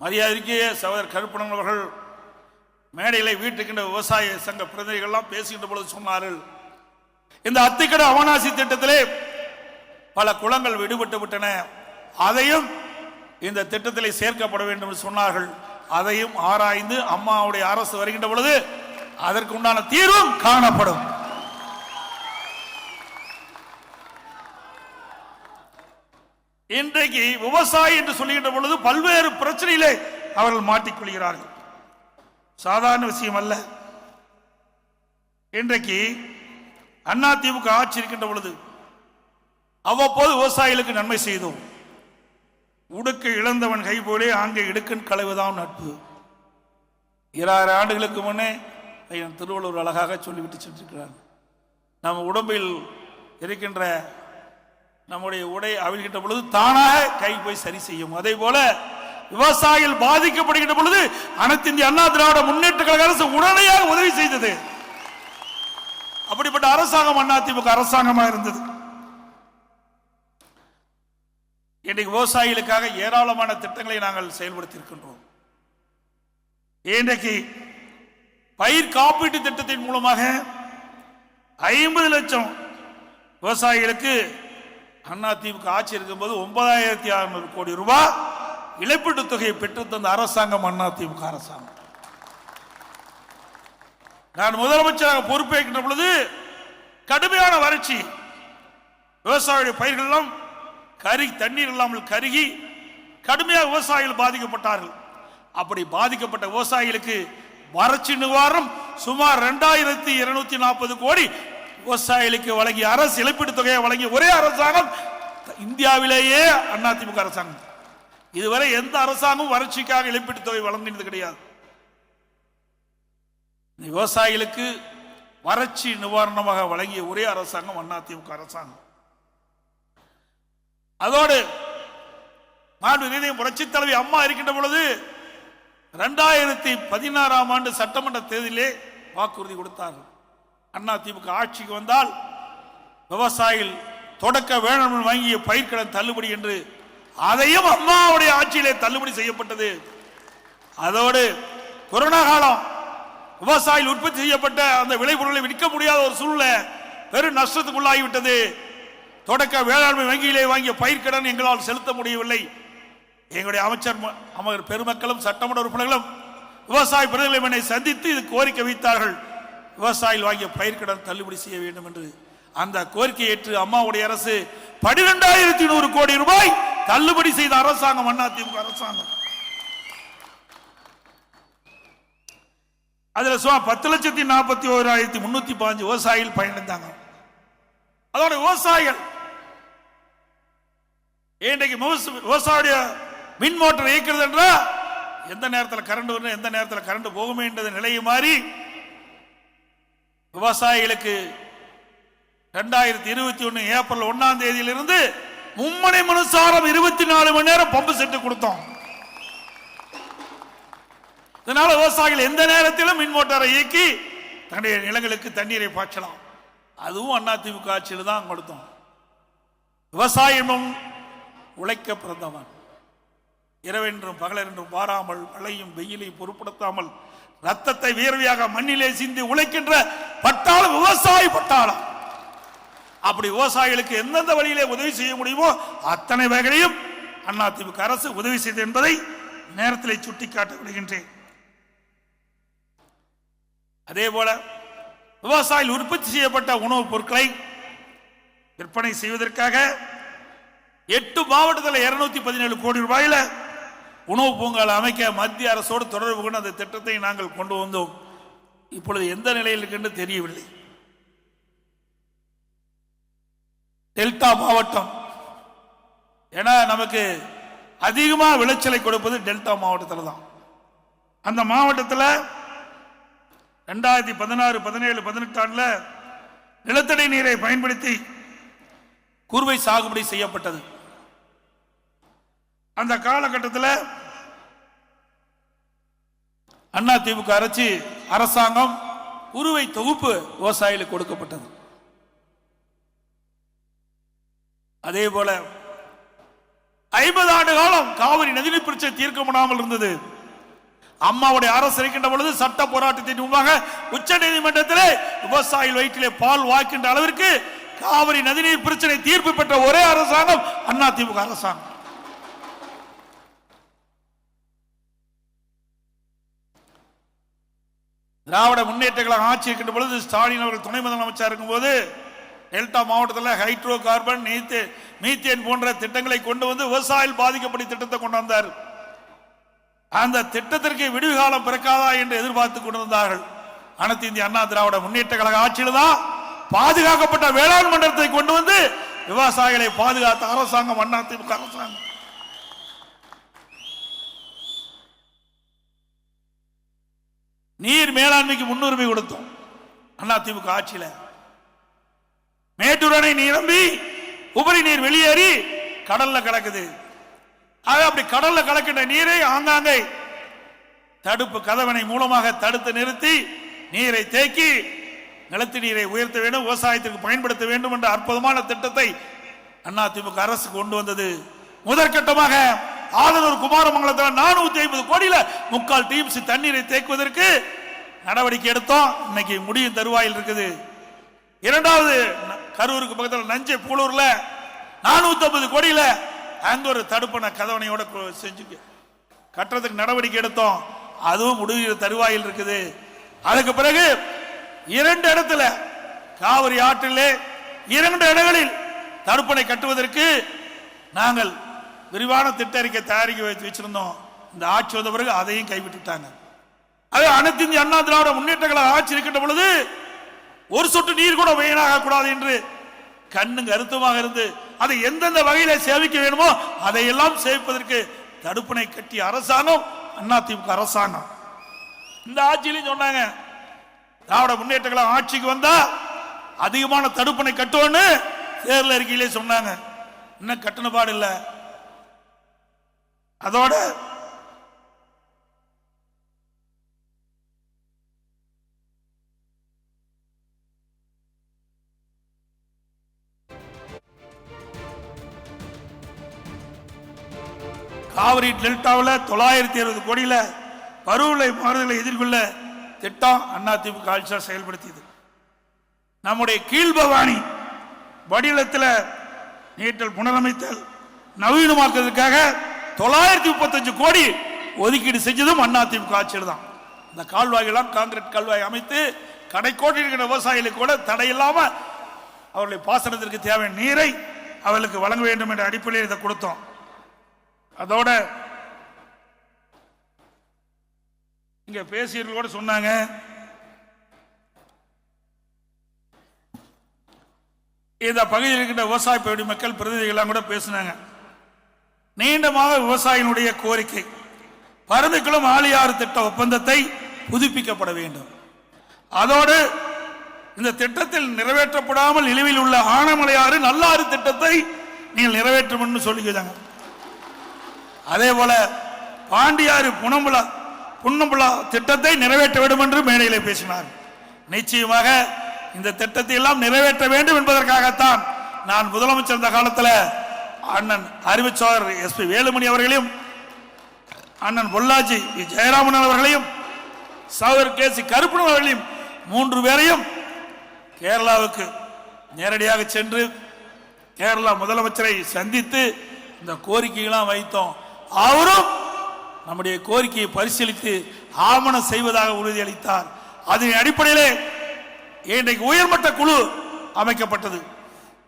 மரியாதைக்குரிய சகோதரர் கருப்பணன் அவர்கள் மேடைகளை வீட்டுக்கின்ற விவசாய சங்க பிரதிநிதிகள் பேசுகின்ற பொழுது சொன்னார்கள், இந்த அத்திக்கடவு அவனாசி திட்டத்திலே பல குளங்கள் விடுபட்டு விட்டன, அதையும் இந்த திட்டத்திலே சேர்க்கப்பட வேண்டும் என்று சொன்னார்கள். அதையும் ஆராய்ந்து அம்மாவுடைய அரசு வருகின்ற பொழுது அதற்கு உண்டான தீர்வும் காணப்படும். இன்றைக்கு விவசாயி என்று சொல்லுகின்ற பொழுது பல்வேறு பிரச்சனையிலே அவர்கள் மாட்டிக்கொள்கிறார்கள். சாதாரண விஷயம் அல்ல. இன்றைக்கு அதிமுக ஆட்சி இருக்கின்ற பொழுது அவ்வப்போது விவசாயிகளுக்கு நன்மை செய்தோம். உடுக்கு இழந்தவன் கை போலே ஆங்கே இடுக்கன் களைவுதான் நட்பு. 2000 ஆண்டுகளுக்கு முன்னே திருவள்ளுவர் அழகாக சொல்லிவிட்டு சென்றிருக்கிறார். நம் உடம்பில் இருக்கின்ற நம்முடைய உடை அவிழ்கின்ற பொழுது தானாக கை போய் சரி செய்யும். அதே போல விவசாயிகள் பாதிக்கப்படுகின்ற பொழுது அனைத்து இந்திய அண்ணா திராவிட முன்னேற்ற கழக அரசு உடனடியாக உதவி செய்தது. அப்படிப்பட்ட அரசாங்கம் அதிமுக அரசாங்கமாக இருந்தது. இன்றைக்கு விவசாயிகளுக்காக ஏராளமான திட்டங்களை நாங்கள் செயல்படுத்தி இருக்கின்றோம். இன்றைக்கு பயிர் காப்பீட்டு திட்டத்தின் மூலமாக 50 லட்சம் விவசாயிகளுக்கு அதிமுக ஆட்சி இருக்கும்போது 9600 கோடி ரூபாய் இழப்பீட்டு தொகையை பெற்று தந்த அரசாங்கம் அதிமுக அரசாங்கம். நான் முதலமைச்சராக பொறுப்பேற்கின்ற பொழுது கடுமையான வறட்சி, விவசாயிகளுடைய பயிர்கள் எல்லாம் தண்ணீர் இல்லாமல் கருகி கடுமையாக விவசாயிகள் பாதிக்கப்பட்டார்கள். அப்படி பாதிக்கப்பட்ட விவசாயிகளுக்கு வறட்சி நிவாரணம் சுமார் 2240 கோடி விவசாயிகளுக்கு வழங்கிய அரசு இழப்பீட்டு தொகையை வழங்கிய ஒரே அரசாங்கம் இந்தியாவிலேயே அதிமுக அரசாங்கம். இதுவரை எந்த அரசாங்கம் வறட்சிக்காக இழப்பீட்டு தொகை வழங்கினது கிடையாது. விவசாயிகளுக்கு வறட்சி நிவாரணமாக வழங்கிய ஒரே அரசாங்கம் அதிமுக அரசாங்கம். அதோடு புரட்சி தலைவி அம்மா இருக்கின்ற பொழுது 2016ஆம் ஆண்டு சட்டமன்ற தேர்தலிலே வாக்குறுதி கொடுத்தார்கள். அதிமுக ஆட்சிக்கு வந்தால் விவசாயிகள் தொடக்க வேளாண் வாங்கிய பயிர்க்கடன் தள்ளுபடி என்று அதையும் அம்மாவுடைய ஆட்சியிலே தள்ளுபடி செய்யப்பட்டது. அதோடு கொரோனா காலம் விவசாயிகள் உற்பத்தி செய்யப்பட்ட அந்த விளைபொருளை விற்க முடியாத ஒரு சூழ்நிலை பெரும் நஷ்டத்துக்குள்ளாகிவிட்டது. தொடக்க வேளாண்மை வங்கியிலே வாங்கிய பயிர்க்கடன் எங்களால் செலுத்த முடியவில்லை. எங்களுடைய அமைச்சர் பெருமக்களும் சட்டமன்ற உறுப்பினர்களும் விவசாய பிரதிநிதிகளை சந்தித்து இது கோரிக்கை வைத்தார்கள். விவசாயிகள் வாங்கிய பயிர்க்கடன் தள்ளுபடி செய்ய வேண்டும் என்று. அந்த கோரிக்கை ஏற்று அம்மாவுடைய அரசு 12100 கோடி ரூபாய் தள்ளுபடி செய்த அரசாங்கம் அதிமுக அரசாங்கம். அதுல சுமார் 10,41,315 விவசாயிகள் பயனடைந்தாங்க. அதோட விவசாயிகள் இன்றைக்கு விவசாய மின் மோட்டர் இயக்கிறது என்றால் எந்த நேரத்தில் கரண்ட் வரும், எந்த நேரத்தில் கரண்ட் போகுமே என்ற நிலையை மாறி விவசாயிகளுக்கு 2021 ஏப்ரல் 1ஆம் தேதியிலிருந்து மும்முனை மின்சாரம் 24 மணி நேரம் பம்பு செட்டு கொடுத்தோம். இதனால விவசாயிகள் எந்த நேரத்திலும் மின் மோட்டாரை இயக்கி தன்னுடைய நிலங்களுக்கு தண்ணீரை பாய்ச்சலாம். அதுவும் அதிமுக ஆட்சியில் தான் கொடுத்தோம். விவசாயமும் உழைக்க பிறந்தவன், இரவென்றும் பகலென்றும் பாராமல் மழையும் வெயிலையும் பொருட்படுத்தாமல் ரத்தத்தை வியர்வையாக மண்ணிலே சிந்தி உழைக்கின்ற பட்டாளம் விவசாய பட்டாளம். அப்படி விவசாயிகளுக்கு எந்தெந்த வழியிலே உதவி செய்ய முடியுமோ அத்தனை வகையிலும் அதிமுக அரசு உதவி செய்தது என்பதை நேரத்தில் சுட்டிக்காட்ட விடுகின்றேன். அதே போல விவசாயிகள் உற்பத்தி செய்யப்பட்ட உணவுப் பொருட்களை விற்பனை செய்வதற்காக 8 மாவட்டத்தில் 217 கோடி ரூபாயில உணவு பூங்கால அமைக்க மத்திய அரசோடு தொடர்பு கொண்டு அந்த திட்டத்தை நாங்கள் கொண்டு வந்தோம். இப்பொழுது எந்த நிலையில் இருக்கு தெரியவில்லை. டெல்டா மாவட்டம், ஏன்னா நமக்கு அதிகமாக விளைச்சலை கொடுப்பது டெல்டா மாவட்டத்தில் தான். அந்த மாவட்டத்தில் 2016, 17, 18 ஆண்டுல நிலத்தடி நீரை பயன்படுத்தி குறுவை சாகுபடி செய்யப்பட்டது. அந்த காலகட்டத்தில் அதிமுக அரசாங்கம் குறுவை தொகுப்பு விவசாயிகளுக்கு கொடுக்கப்பட்டது. அதே போல 50 ஆண்டு காலம் காவிரி நதிநீர் பிரச்சனை தீர்க்க முடியாமல் இருந்தது. அம்மாவுடைய அரசு இருக்கின்ற பொழுது சட்ட போராட்டத்தின் முன்பாக உச்ச நீதிமன்றத்திலே விவசாயிகள் வயிற்றிலே பால் வாய்க்கின்ற அளவிற்கு காவிரி நதிநீர் பிரச்சனை தீர்ப்பு பெற்ற ஒரே அரசாங்கம் அதிமுக அரசாங்கம். திராவிட முன்னேற்ற கழகம் ஆட்சி இருக்கின்ற பொழுது ஸ்டாலின் அவர்கள் துணை முதலமைச்சர் இருக்கும் போது டெல்டா மாவட்டத்தில் ஹைட்ரோ கார்பன், மீத்தேன் போன்ற திட்டங்களை கொண்டு வந்து விவசாயிகள் பாதிக்கப்பட்ட திட்டத்தை கொண்டு வந்தார். அந்த திட்டத்திற்கு விடுவு காலம் பிறக்காதா என்று எதிர்பார்த்து கொண்டிருந்தார்கள். அனைத்து இந்திய அண்ணா திராவிட முன்னேற்ற கழக ஆட்சியில் தான் பாதுகாக்கப்பட்ட வேளாண் மன்றத்தை கொண்டு வந்து விவசாயிகளை பாதுகாத்த அரசாங்கம் அதிமுக அரசாங்கம். நீர் மேலாண்மைக்கு முன்னுரிமை கொடுத்தோம் அதிமுக ஆட்சியில். மேட்டூர் அணை நிரம்பி உபரி நீர் வெளியேறி கடல்ல கலக்குது. அப்படி கடல்ல கலக்கின்ற நீரை ஆங்காங்கே தடுப்பு கதவணை மூலமாக தடுத்து நிறுத்தி நீரை தேக்கி நிலத்து நீரை உயர்த்த வேண்டும், விவசாயத்திற்கு பயன்படுத்த வேண்டும் என்ற அற்புதமான திட்டத்தை அதிமுக அரசு கொண்டு வந்தது. முதற்கட்டமாக ஆதனூர் குமாரமங்கலத்தில் 450 கோடியில 3/4 டிஎம்சி தண்ணீரை தேக்குவதற்கு நடவடிக்கை எடுத்தோம். இன்னைக்கு முடியும் தருவாயில் இருக்குது. இரண்டாவது கரூருக்கு பக்கத்தில் நஞ்சை பூலூர்ல 450 கோடியில அங்க ஒரு தடுப்பணை கதவணையோட செஞ்சு கட்டுறதுக்கு நடவடிக்கை எடுத்தோம். அதுவும் முடிவு தருவாயில் இருக்குது. அதுக்கு பிறகு 2 இடத்துல காவிரி ஆற்றிலே 2 இடங்களில் தடுப்பணை கட்டுவதற்கு நாங்கள் விரிவான திட்ட அறிக்கை தயாரிக்க வச்சிருந்தோம். இந்த ஆட்சி வந்த பிறகு அதையும் கைவிட்டுட்டாங்க. அது அனைத்து இந்திய அண்ணா திராவிட முன்னேற்ற கழக ஆட்சி இருக்கின்ற பொழுது ஒரு சொட்டு நீர் கூட வீணாக கூடாது என்று கண்ணு கருத்துமாக இருந்து அதை எந்தெந்த வகையில சேவிக்க வேணுமோ அதையெல்லாம் சேவிப்பதற்கு தடுப்பணை கட்டிய அரசாங்கம் அதிமுக அரசாங்கம். இந்த ஆட்சியிலும் சொன்னாங்க, திராவிட முன்னேற்ற கழகம் ஆட்சிக்கு வந்தா அதிகமான தடுப்பணை கட்டுவோன்னு தேர்தல் அறிக்கையிலே சொன்னாங்க. இன்னும் கட்டண பாடு இல்லை. அதோட காவிரி டெல்டாவில் 960 கோடியில பருவநிலை மாறுதலை எதிர்கொள்ள திட்டம் அதிமுக ஆட்சி செயல்படுத்தியது. நம்முடைய கீழ்பவானி வடிநிலத்தில் நீட்டல் புனரமைத்தல் நவீனமாக்குவதற்காக 935 கோடி ஒதுக்கீடு செஞ்சதும் அதிமுக ஆட்சியில் தான். இந்த கால்வாய்களாம் கான்கிரீட் கால்வாய் அமைத்து கடைக்கோட்டி இருக்கிற விவசாயிகளுக்கு கூட தடையில்லாம அவர்களை பாசனத்திற்கு தேவையான நீரை அவர்களுக்கு வழங்க வேண்டும் என்ற அடிப்படையில் இதை கொடுத்தோம். அதோட இங்க பேசியவர்களோட சொன்னாங்க, இந்த பகுதியில் இருக்கின்ற விவசாய பகுதி மக்கள் பிரதிநிதிகள் கூட பேசினாங்க. நீண்டமாக விவசாயிகளுடைய கோரிக்கை பரம்பிக்குளம் ஆழியாறு திட்ட ஒப்பந்தத்தை புதுப்பிக்கப்பட வேண்டும். அதோடு இந்த திட்டத்தில் நிறைவேற்றப்படாமல் நிலுவையில் உள்ள ஆனமலையாறு நல்லாறு திட்டத்தை நீங்கள் நிறைவேற்றும் சொல்லிக்கிறாங்க. அதே போல பாண்டியாறு புன்னம்புலா திட்டத்தை நிறைவேற்ற வேண்டும் என்று மேடையிலே பேசினார். நிச்சயமாக இந்த திட்டத்தை எல்லாம் நிறைவேற்ற வேண்டும் என்பதற்காகத்தான் நான் முதலமைச்சர் இந்த காலத்தில் அண்ணன் அறிவிச்சவர் எஸ்பி வேலுமணி அவர்களையும் அண்ணன் பொள்ளாச்சி ஜெயராமன் அவர்களையும் சகோதரர் கேசி கருப்பணன் அவர்களையும் 3 பேரையும் கேரளாவுக்கு நேரடியாக சென்று கேரளா முதலமைச்சரை சந்தித்து இந்த கோரிக்கைகளாம் வைத்தோம். அவரும் நம்முடைய கோரிக்கையை பரிசீலித்து ஆவணம் செய்வதாக உறுதியளித்தார். அதன் அடிப்படையிலே இன்றைக்கு உயர்மட்ட குழு அமைக்கப்பட்டது.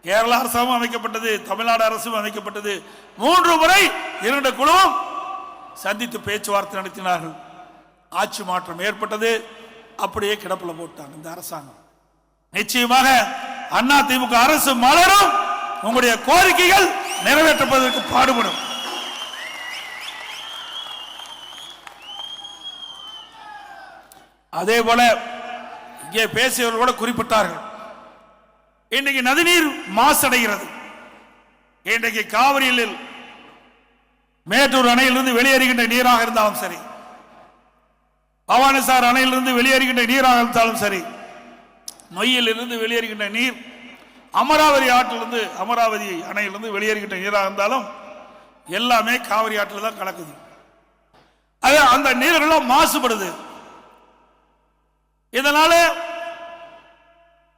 கேரளா அரசும் அமைக்கப்பட்டது, தமிழ்நாடு அரசும் அமைக்கப்பட்டது. 3 முறை 2 குழுவும் சந்தித்து பேச்சுவார்த்தை நடத்தினார்கள். ஆட்சி மாற்றம் ஏற்பட்டது. அப்படியே கிடப்பில் போட்டாங்க இந்த அரசாங்கம். நிச்சயமாக அதிமுக அரசு மலரும். உங்களுடைய கோரிக்கைகள் நிறைவேற்றப்படுவதற்கு பாடுபடும். அதே போல இங்கே பேசியவர்கள் கூட குறிப்பிட்டார்கள், இன்றைக்கு நதிநீர் மாசடைகிறது. இன்றைக்கு காவிரியில் மேட்டூர் அணையிலிருந்து வெளியேறுகின்ற நீராக இருந்தாலும் சரி, பவானிசார் அணையிலிருந்து வெளியேறுகின்ற நீராக இருந்தாலும் சரி, நொய்யில் இருந்து வெளியேறுகின்ற நீர் அமராவதி ஆற்றிலிருந்து அமராவதி அணையிலிருந்து வெளியேறுகின்ற நீராக இருந்தாலும் எல்லாமே காவிரி ஆற்றில் தான் கலக்குது. அந்த நீரெல்லாம் மாசுபடுது. இதனால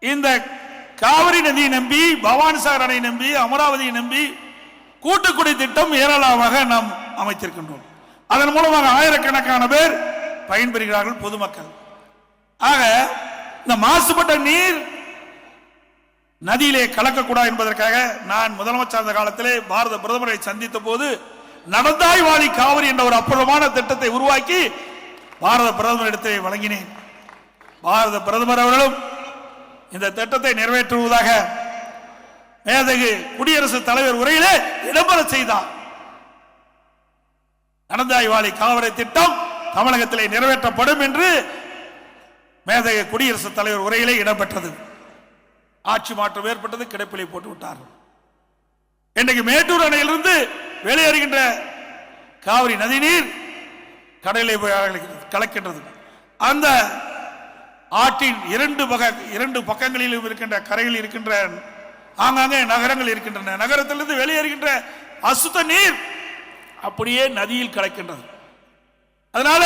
இந்த காவிரி நதியை நம்பி, பவானிசாகர் அணை நம்பி, அமராவதியை நம்பி கூட்டுக்குடி திட்டம் ஏராளமாக நாம் அமைத்திருக்கின்றோம். அதன் மூலமாக ஆயிரக்கணக்கான பேர் பயன்பெறுகிறார்கள் பொதுமக்கள். ஆக இந்த மாசுபட்ட நீர் நதியிலே கலக்கக்கூடாது என்பதற்காக நான் முதலமைச்சர் காலத்திலே பாரத பிரதமரை சந்தித்த போது நடந்தாய் வாழி காவிரி என்ற ஒரு அற்புதமான திட்டத்தை உருவாக்கி பாரத பிரதமரிடத்தை வழங்கினேன். பாரத பிரதமர் அவர்களும் இந்த திட்டத்தை நிறைவேற்றுவதாக மேதகு குடியரசுத் தலைவர் உரையிலே இடம்பெற செய்தார். நடந்தாய் வாழி காவிரி திட்டம் தமிழகத்திலே நிறைவேற்றப்படும் என்று மேதகு குடியரசுத் தலைவர் உரையிலே இடம்பெற்றது. ஆட்சி மாற்றம் ஏற்பட்டது, கிடப்பிலை போட்டு விட்டார்கள். இன்றைக்கு மேட்டூர் அணையிலிருந்து வெளியேறுகின்ற காவிரி நதிநீர் கடலிலே கலக்கின்றது. அந்த ஆற்றின் 2 பக்கங்களிலும் இருக்கின்ற கரையில் இருக்கின்ற ஆங்காங்கே நகரங்கள் இருக்கின்றன. நகரத்திலிருந்து வெளியேறுகின்ற அசுத்த நீர் அப்படியே நதியில் கலக்கின்றது. அதனால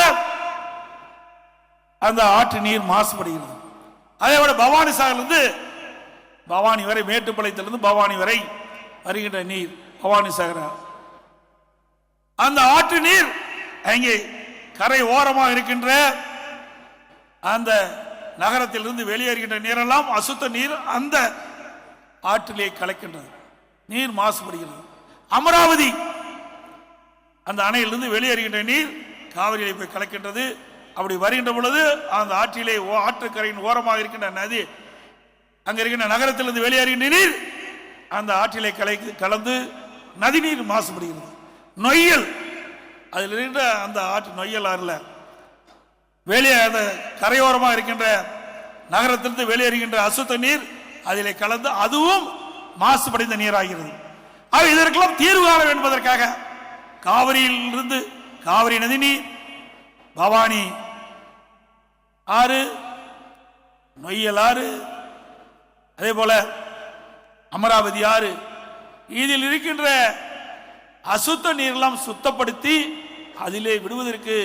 அந்த ஆற்று நீர் மாசுபடுகிறது. அதே போல பவானி சாகரிலிருந்து பவானி வரை, மேட்டுப்பாளையத்திலிருந்து பவானி வரை வருகின்ற நீர் பவானி சாகர், அந்த ஆற்று நீர் அங்கே கரை ஓரமாக இருக்கின்ற அந்த நகரத்திலிருந்து வெளியேறுகின்ற நீரெல்லாம் அசுத்த நீர் அந்த ஆற்றிலே கலக்கின்றது. நீர் மாசுபடுகிறது. அமராவதி அந்த அணையிலிருந்து வெளியேறுகின்ற நீர் காவிரியிலே போய் கலக்கின்றது. அப்படி வருகின்ற பொழுது அந்த ஆற்றிலே ஆற்றுக்கரையின் ஓரமாக இருக்கின்ற நதி, அங்க இருக்கின்ற நகரத்திலிருந்து வெளியேறுகின்ற நீர் அந்த ஆற்றிலே கலந்து நதி நீர் மாசுபடுகிறது. நொய்யல், அதில் இருக்கின்ற அந்த ஆற்று நொய்யல் ஆறுல வெளியே அந்த கரையோரமாக இருக்கின்ற நகரத்திலிருந்து வெளியேறுகின்ற அசுத்த நீர் அதிலே கலந்து அதுவும் மாசுபடைந்த நீராகிறது. இதற்கெல்லாம் தீர்வு காண என்பதற்காக காவிரியிலிருந்து காவிரி நதி நீர், பவானி ஆறு, நொய்யல் ஆறு, அதே போல அமராவதி ஆறு, இதில் இருக்கின்ற அசுத்த நீரெல்லாம் சுத்தப்படுத்தி அதிலே விடுவதற்கு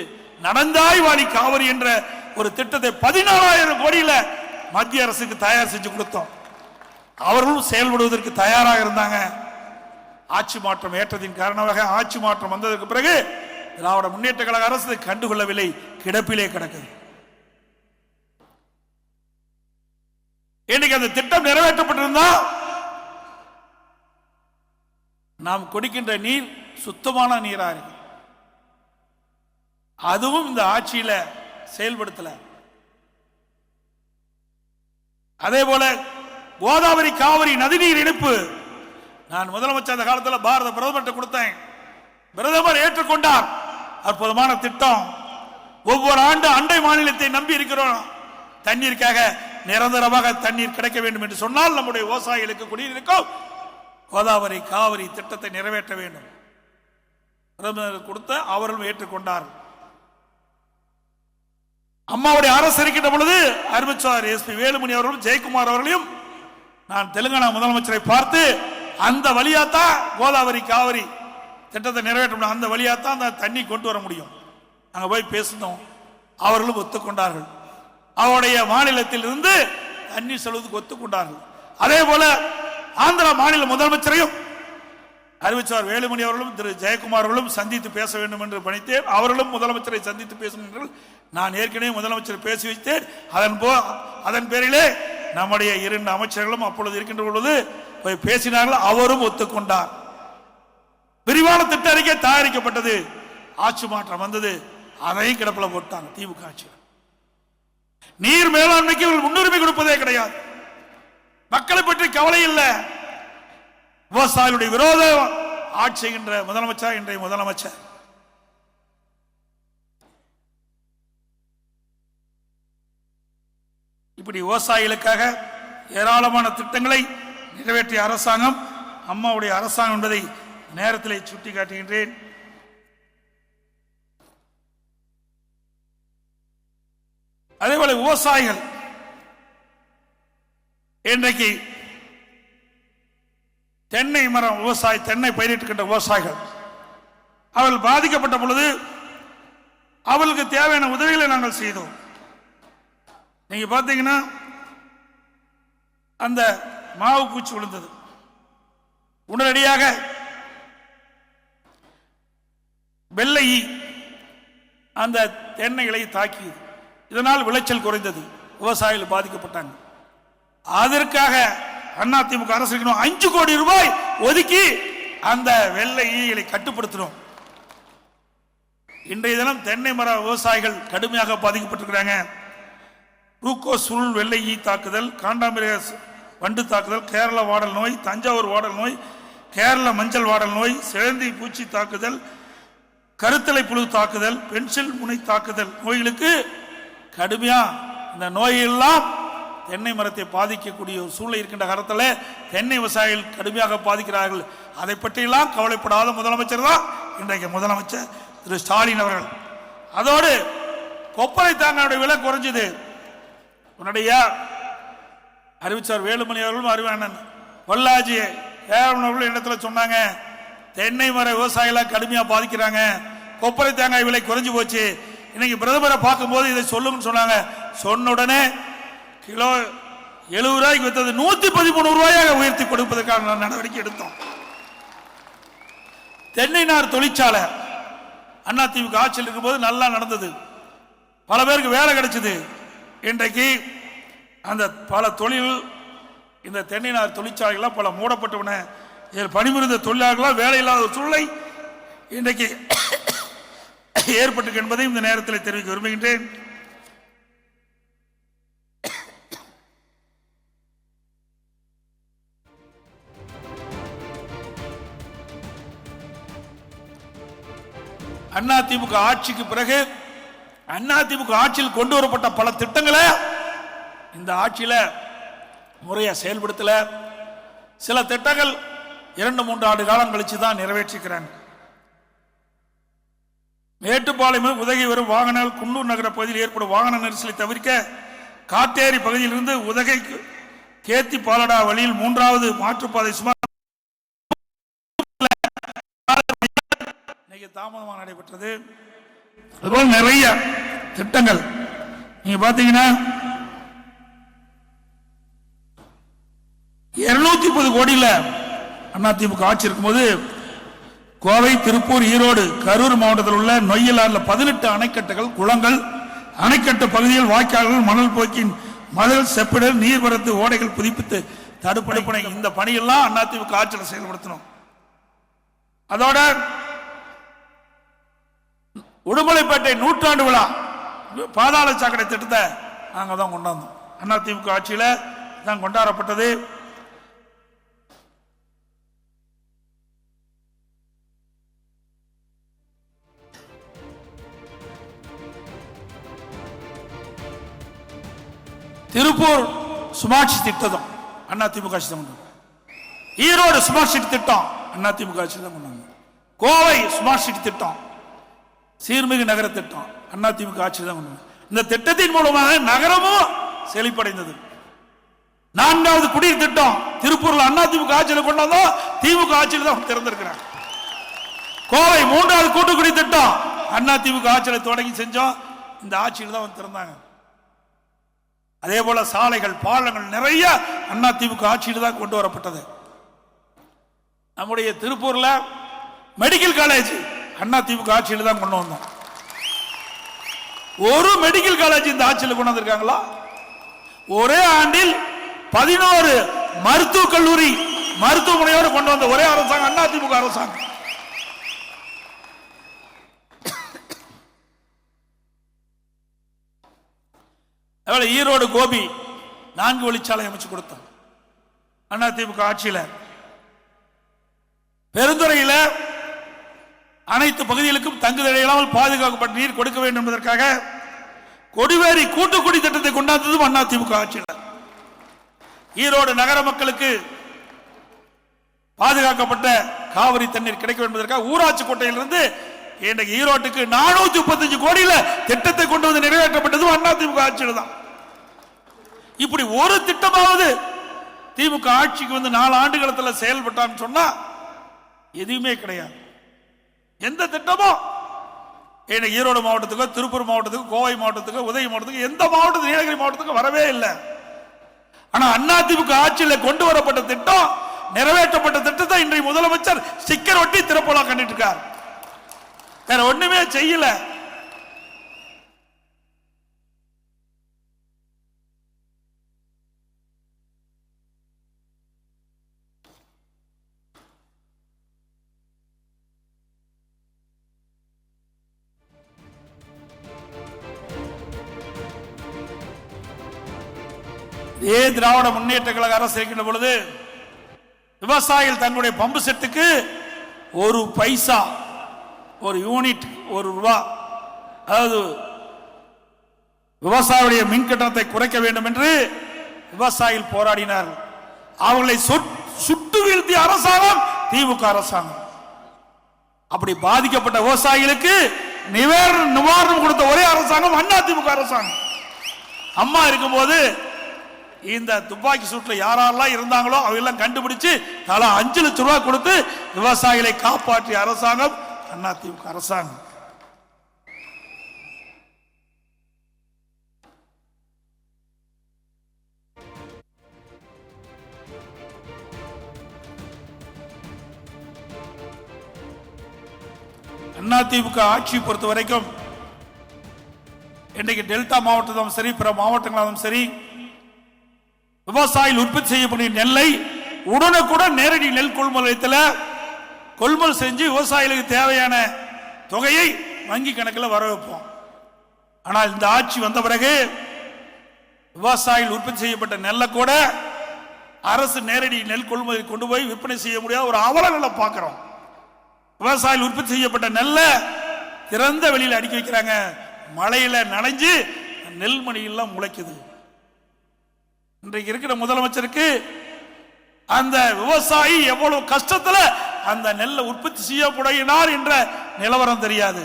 நடந்தாய் வாணி காவிரி என்ற ஒரு திட்டத்தை 14,000 கோடியில மத்திய அரசுக்கு தயார் செஞ்சு கொடுத்தோம். அவர்களும் செயல்படுவதற்கு தயாராக இருந்தாங்க. ஆட்சி மாற்றம் ஏற்றத்தின் காரணமாக ஆட்சி மாற்றம் வந்ததற்கு பிறகு திராவிட முன்னேற்ற கழக அரசு கண்டுகொள்ளவில்லை, கிடப்பிலே கிடக்குது. இன்னைக்கு அந்த திட்டம் நிறைவேற்றப்பட்டிருந்தா நாம் கொடுக்கின்ற நீர் சுத்தமான நீரா இருக்கு. அதுவும் இந்த ஆட்சியில செயல்படுத்தல. அதே போல கோதாவரி காவிரி நதிநீர் இணைப்பு நான் முதலமைச்சர் அந்த காலத்தில் பாரத பிரதமர் கொடுத்தேன். பிரதமர் ஏற்றுக்கொண்டார். அற்புதமான திட்டம். ஒவ்வொரு ஆண்டு அண்டை மாநிலத்தை நம்பி இருக்கிறோம். தண்ணீருக்காக நிரந்தரமாக தண்ணீர் கிடைக்க வேண்டும் என்று சொன்னால் நம்முடைய விவசாயிகளுக்கு குடியிருக்கும் கோதாவரி காவிரி திட்டத்தை நிறைவேற்ற வேண்டும். பிரதமர் கொடுத்த அவர்களும் ஏற்றுக்கொண்டார். அம்மாவுடைய அரசு இருக்கின்ற பொழுது அறிவிச்சார் எஸ்பி வேலுமணி அவர்களும் ஜெயக்குமார் அவர்களையும் நான் தெலுங்கானா முதலமைச்சரை பார்த்து அந்த வழியாத்தான் கோதாவரி காவிரி திட்டத்தை நிறைவேற்ற, அந்த வழியாத்தான் அந்த தண்ணி கொண்டு வர முடியும். அங்க போய் பேசினோம். அவர்களும் ஒத்துக்கொண்டார்கள். அவருடைய மாநிலத்தில் இருந்து தண்ணீர் செல்வதற்கு ஒத்துக்கொண்டார்கள். அதே போல ஆந்திரா மாநில முதலமைச்சரையும் அறிவிச்சார் வேலுமணி அவர்களும் திரு ஜெயக்குமார் அவர்களும் சந்தித்து பேச வேண்டும் என்று பணித்தேன். அவர்களும் முதலமைச்சரை சந்தித்து பேசுகின்றனர். நான் ஏற்கனவே முதலமைச்சர் பேசி வைத்தேன். அதன் பேரிலே நம்முடைய 2 அமைச்சர்களும் அப்பொழுது இருக்கின்ற பொழுது போய் பேசினார்கள். அவரும் ஒத்துக்கொண்டார். விரிவான திட்ட அறிக்கை தயாரிக்கப்பட்டது. ஆட்சி மாற்றம் வந்தது. அதையும் கிடப்பில் போட்டாங்க திமுக ஆட்சி. நீர் மேலாண்மைக்கு முன்னுரிமை கொடுப்பதே கிடையாது. மக்களை பற்றி கவலை இல்லை. விவசாயிகளுடைய விரோத ஆட்சி செய்கின்ற முதலமைச்சர் இன்றைய முதலமைச்சர். இப்படி விவசாயிகளுக்காக ஏராளமான திட்டங்களை நிறைவேற்றிய அரசாங்கம் அம்மாவுடைய அரசாங்கம் என்பதை நேரத்தில் சுட்டிக்காட்டுகின்றேன். அதேபோல விவசாயிகள் இன்றைக்கு தென்னை மரம் தென்னை பயிரிட்டுகின்ற விவசாயிகள் அவர்கள் பாதிக்கப்பட்ட பொழுது அவர்களுக்கு தேவையான உதவிகளை நாங்கள் செய்தோம். நீங்க பார்த்தீங்கன்னா அந்த மாவு பூச்சி விழுந்தது. உடனடியாக வெள்ளை அந்த தென்னைகளை தாக்கியது. இதனால் விளைச்சல் குறைந்தது. விவசாயிகள் பாதிக்கப்பட்டாங்க. அதற்காக அதிமுக அரசு 5 கோடி ரூபாய் ஒதுக்கி அந்த வெள்ளை ஈகளை கட்டுப்படுத்தினோம். இன்றைய தினம் தென்னை மர விவசாயிகள் கடுமையாக பாதிக்கப்பட்டிருக்கிறாங்க. ரூக்கோ சுருள் வெள்ளை ஈ தாக்குதல், காண்டாமிரஸ் வண்டு தாக்குதல், கேரள வாடல் நோய், தஞ்சாவூர் வாடல் நோய், கேரள மஞ்சள் வாடல் நோய், சிலந்தி பூச்சி தாக்குதல், கருத்தலை புழு தாக்குதல், பென்சில் முனை தாக்குதல் நோய்களுக்கு கடுமையா இந்த நோயெல்லாம் தென்னை மரத்தை பாதிக்கக்கூடிய ஒரு சூழ்நிலை இருக்கின்ற காலத்தில் தென்னை விவசாயிகள் கடுமையாக பாதிக்கிறார்கள். அதை பற்றியெல்லாம் கவலைப்படாத முதலமைச்சர் தான் இன்றைக்கு முதலமைச்சர் திரு ஸ்டாலின் அவர்கள். அதோடு கொப்பரை தாங்களுடைய விலை குறைஞ்சது. உடனடியா அறிவிச்சார் வேலுமணி அவர்களும் அறிவானன் பொள்ளாச்சி ஏழவன் அவர்களும் இடத்துல சொன்னாங்க, தென்னை மர விவசாயிகள் கடுமையா பாதிக்கிறாங்க. கொப்பரை தேங்காய் விலை குறைஞ்சு போச்சு. இன்னைக்கு பிரதமரை பார்க்கும்போது இதை சொல்லுங்கன்னு சொன்னாங்க. சொன்ன உடனே கிலோ 70 ரூபாய்க்கு வித்தது 113 ரூபாயாக உயர்த்தி கொடுப்பதற்கான நடவடிக்கை எடுத்தோம். தென்னை நார் தொழிற்சாலை அதிமுக ஆட்சியில் இருக்கும்போது நல்லா நடந்தது, பல பேருக்கு வேலை கிடைச்சது. இன்றைக்கு அந்த பல தொழில் இந்த தென்னை நார் தொழிற்சாலைகள்லாம் பல மூடப்பட்டவன, இதில் பணிபுரிந்த தொழிலாளர்களால் வேலை இல்லாத சூழ்நிலை இன்றைக்கு ஏற்பட்டு என்பதை இந்த நேரத்தில் தெரிவிக்க விரும்புகின்றேன். அதிமுக ஆட்சிக்கு பிறகு அதிமுக ஆட்சியில் கொண்டு வரப்பட்ட பல திட்டங்களை இந்த ஆட்சியில முறையா செயல்படுத்தல. சில திட்டங்கள் 2-3 ஆண்டு காலம் கழிச்சு தான் நிறைவேற்றிக்கிறாங்க. மேட்டுப்பாளையம் உதகை வரும் வாகனங்கள் குன்னூர் நகர பகுதியில் ஏற்படும் வாகன நெரிசலை தவிர்க்க காட்டேரி பகுதியில் இருந்து உதகை கேத்தி பாலடா வழியில் 3வது மாற்றுப்பாதை சுமார் தாமதமாக நடைபெற்றது. அதுபோல நிறைய திட்டங்கள் நீங்க பாத்தீங்கன்னா 230 கோடியில அதிமுக ஆட்சி இருக்கும்போது கோவை, திருப்பூர், ஈரோடு, கரூர் மாவட்டத்தில் உள்ள நொய்யலாறுல 18 அணைக்கட்டுகள், குளங்கள், அணைக்கட்டு பகுதியில் வாய்க்கால்கள், மணல் போக்கின் மதல், செப்பிடல், நீர்வரத்து, ஓடைகள் புதுப்பித்து தடுப்பணை இந்த பணியெல்லாம் அதிமுக ஆட்சியில் செயல்படுத்தணும். அதோட உடுமலைப்பேட்டை 100ஆண்டு விழா பாதாள சாக்கடை திட்டத்தை நாங்க தான் கொண்டாந்தோம். அதிமுக ஆட்சியில தான் கொண்டாடப்பட்டது. திருப்பூர் ஸ்மார்ட் சிட்டி திட்டம் அதிமுக ஆட்சி தான் கொண்டாங்க. ஈரோடு ஸ்மார்ட் சிட்டி திட்டம் அதிமுக ஆட்சி தான் கொண்டாங்க. கோவை ஸ்மார்ட் சிட்டி திட்டம், சீர்மிகு நகர திட்டம் அதிமுக ஆட்சி தான் கொண்டாங்க. இந்த திட்டத்தின் மூலமாக நகரமும் செழிப்படைந்தது. 4வது குடிநீர் திட்டம் திருப்பூர்ல அதிமுக ஆட்சியில் கொண்டாந்தோம், திமுக ஆட்சியில் தான் திறந்திருக்கிறாங்க. கோவை 3வது கூட்டுக்குடி திட்டம் அதிமுக ஆட்சியில் தொடங்கி செஞ்சோம், இந்த ஆட்சியில் தான் திறந்தாங்க. அதே போல சாலைகள், பாலங்கள் நிறைய அதிமுக ஆட்சியில் தான் கொண்டு வரப்பட்டது. நம்முடைய திருப்பூர்ல மெடிக்கல் காலேஜ் அதிமுக ஆட்சியில் தான் கொண்டு வந்தோம். ஒரு மெடிக்கல் காலேஜ் இந்த ஆட்சியில் கொண்டு வந்திருக்காங்களா? ஒரே ஆண்டில் 11 மருத்துவக் கல்லூரி மருத்துவமனையோடு கொண்டு வந்த ஒரே அரசாங்கம் அதிமுக அரசாங்கம். ஈரோடு கோபி 4 வழிச்சாலை அமைச்சு கொடுத்தோம் அதிமுக ஆட்சியில். பெருந்துறையில அனைத்து பகுதிகளுக்கும் தங்குதடையில்லாமல் பாதுகாக்கப்பட்ட நீர் கொடுக்க வேண்டும் என்பதற்காக கொடிவேரி கூட்டுக்குடி திட்டத்தை கொண்டாந்ததும் அதிமுக ஆட்சியில். ஈரோடு நகர மக்களுக்கு பாதுகாக்கப்பட்ட காவிரி தண்ணீர் கிடைக்கும் என்பதற்காக ஊராட்சி கோட்டையிலிருந்து இன்றைக்கு ஈரோட்டுக்கு 435 கோடியில திட்டத்தை கொண்டு வந்து நிறைவேற்றப்பட்டதும் அதிமுக ஆட்சியில் தான். இப்படி ஒரு திட்டமாவது திமுக ஆட்சிக்கு வந்து 4 ஆண்டுகளத்தில் செயல்பட்டான்னு சொன்னா எதுவுமே கிடையாது. எந்த திட்டமும் ஈரோடு மாவட்டத்துக்கு, திருப்பூர் மாவட்டத்துக்கு, கோவை மாவட்டத்துக்கு, உதகை மாவட்டத்துக்கு, எந்த மாவட்டத்துக்கு, நீலகிரி மாவட்டத்துக்கு வரவே இல்லை. ஆனா அதிமுக ஆட்சியில் கொண்டு வரப்பட்ட திட்டம், நிறைவேற்றப்பட்ட திட்டத்தை இன்றைய முதலமைச்சர் ஸ்டிக்கர் ஒட்டி திறப்போலா கண்டிட்டு இருக்கார். வேற ஒண்ணுமே செய்யல. திராவிட முன்னேற்ற கழக அரசு இருக்கின்ற பொழுது விவசாயிகள் தங்களுடைய பம்பு செட்டுக்கு 1 பைசா, 1 யூனிட் 1 ரூபா, அதாவது விவசாயிகளுடைய மின் கட்டணத்தை குறைக்க வேண்டும் என்று விவசாயிகள் போராடினார்கள். அவர்களை சுட்டு வீழ்த்திய அரசாங்கம் திமுக அரசாங்கம். அப்படி பாதிக்கப்பட்ட விவசாயிகளுக்கு நிவாரணம் கொடுத்த ஒரே அரசாங்கம் அதிமுக அரசாங்கம். அம்மா இருக்கும்போது இந்த துப்பாக்கி சூட்ல யாரெல்லாம் இருந்தாங்களோ அவெல்லாம் கண்டுபிடிச்சு தலா 5 லட்சம் ரூபாய் கொடுத்து விவசாயிகளை காப்பாற்றிய அரசாங்கம் அதிமுக அரசாங்கம். அதிமுக ஆட்சி பொறுத்த வரைக்கும் இன்றைக்கு டெல்டா மாவட்டத்திலும் சரி, பிற மாவட்டங்களும் சரி, விவசாயிகள் உற்பத்தி செய்யப்படும் நெல்லை உடனுக்குடன் நேரடி நெல் கொள்முதல் நிலையத்தில் கொள்முதல் செஞ்சு விவசாயிகளுக்கு தேவையான தொகையை வங்கி கணக்கில் வர வைப்போம். ஆனால் இந்த ஆட்சி வந்த பிறகு விவசாயிகள் உற்பத்தி செய்யப்பட்ட நெல்லை கூட அரசு நேரடி நெல் கொள்முதல் கொண்டு போய் விற்பனை செய்ய முடியாத ஒரு அவல நிலை பார்க்கிறோம். விவசாயிகள் உற்பத்தி செய்யப்பட்ட நெல்லை திறந்த வெளியில் அடுக்கி வைக்கிறாங்க. மழையில நனைஞ்சு நெல்மணியெல்லாம் முளைக்குது. இன்றைக்கு இருக்கிற முதலமைச்சருக்கு அந்த விவசாயி எவ்வளவு கஷ்டத்துல அந்த நெல்லை உற்பத்தி செய்யப்படுகிறார் என்ற நிலவரம் தெரியாது.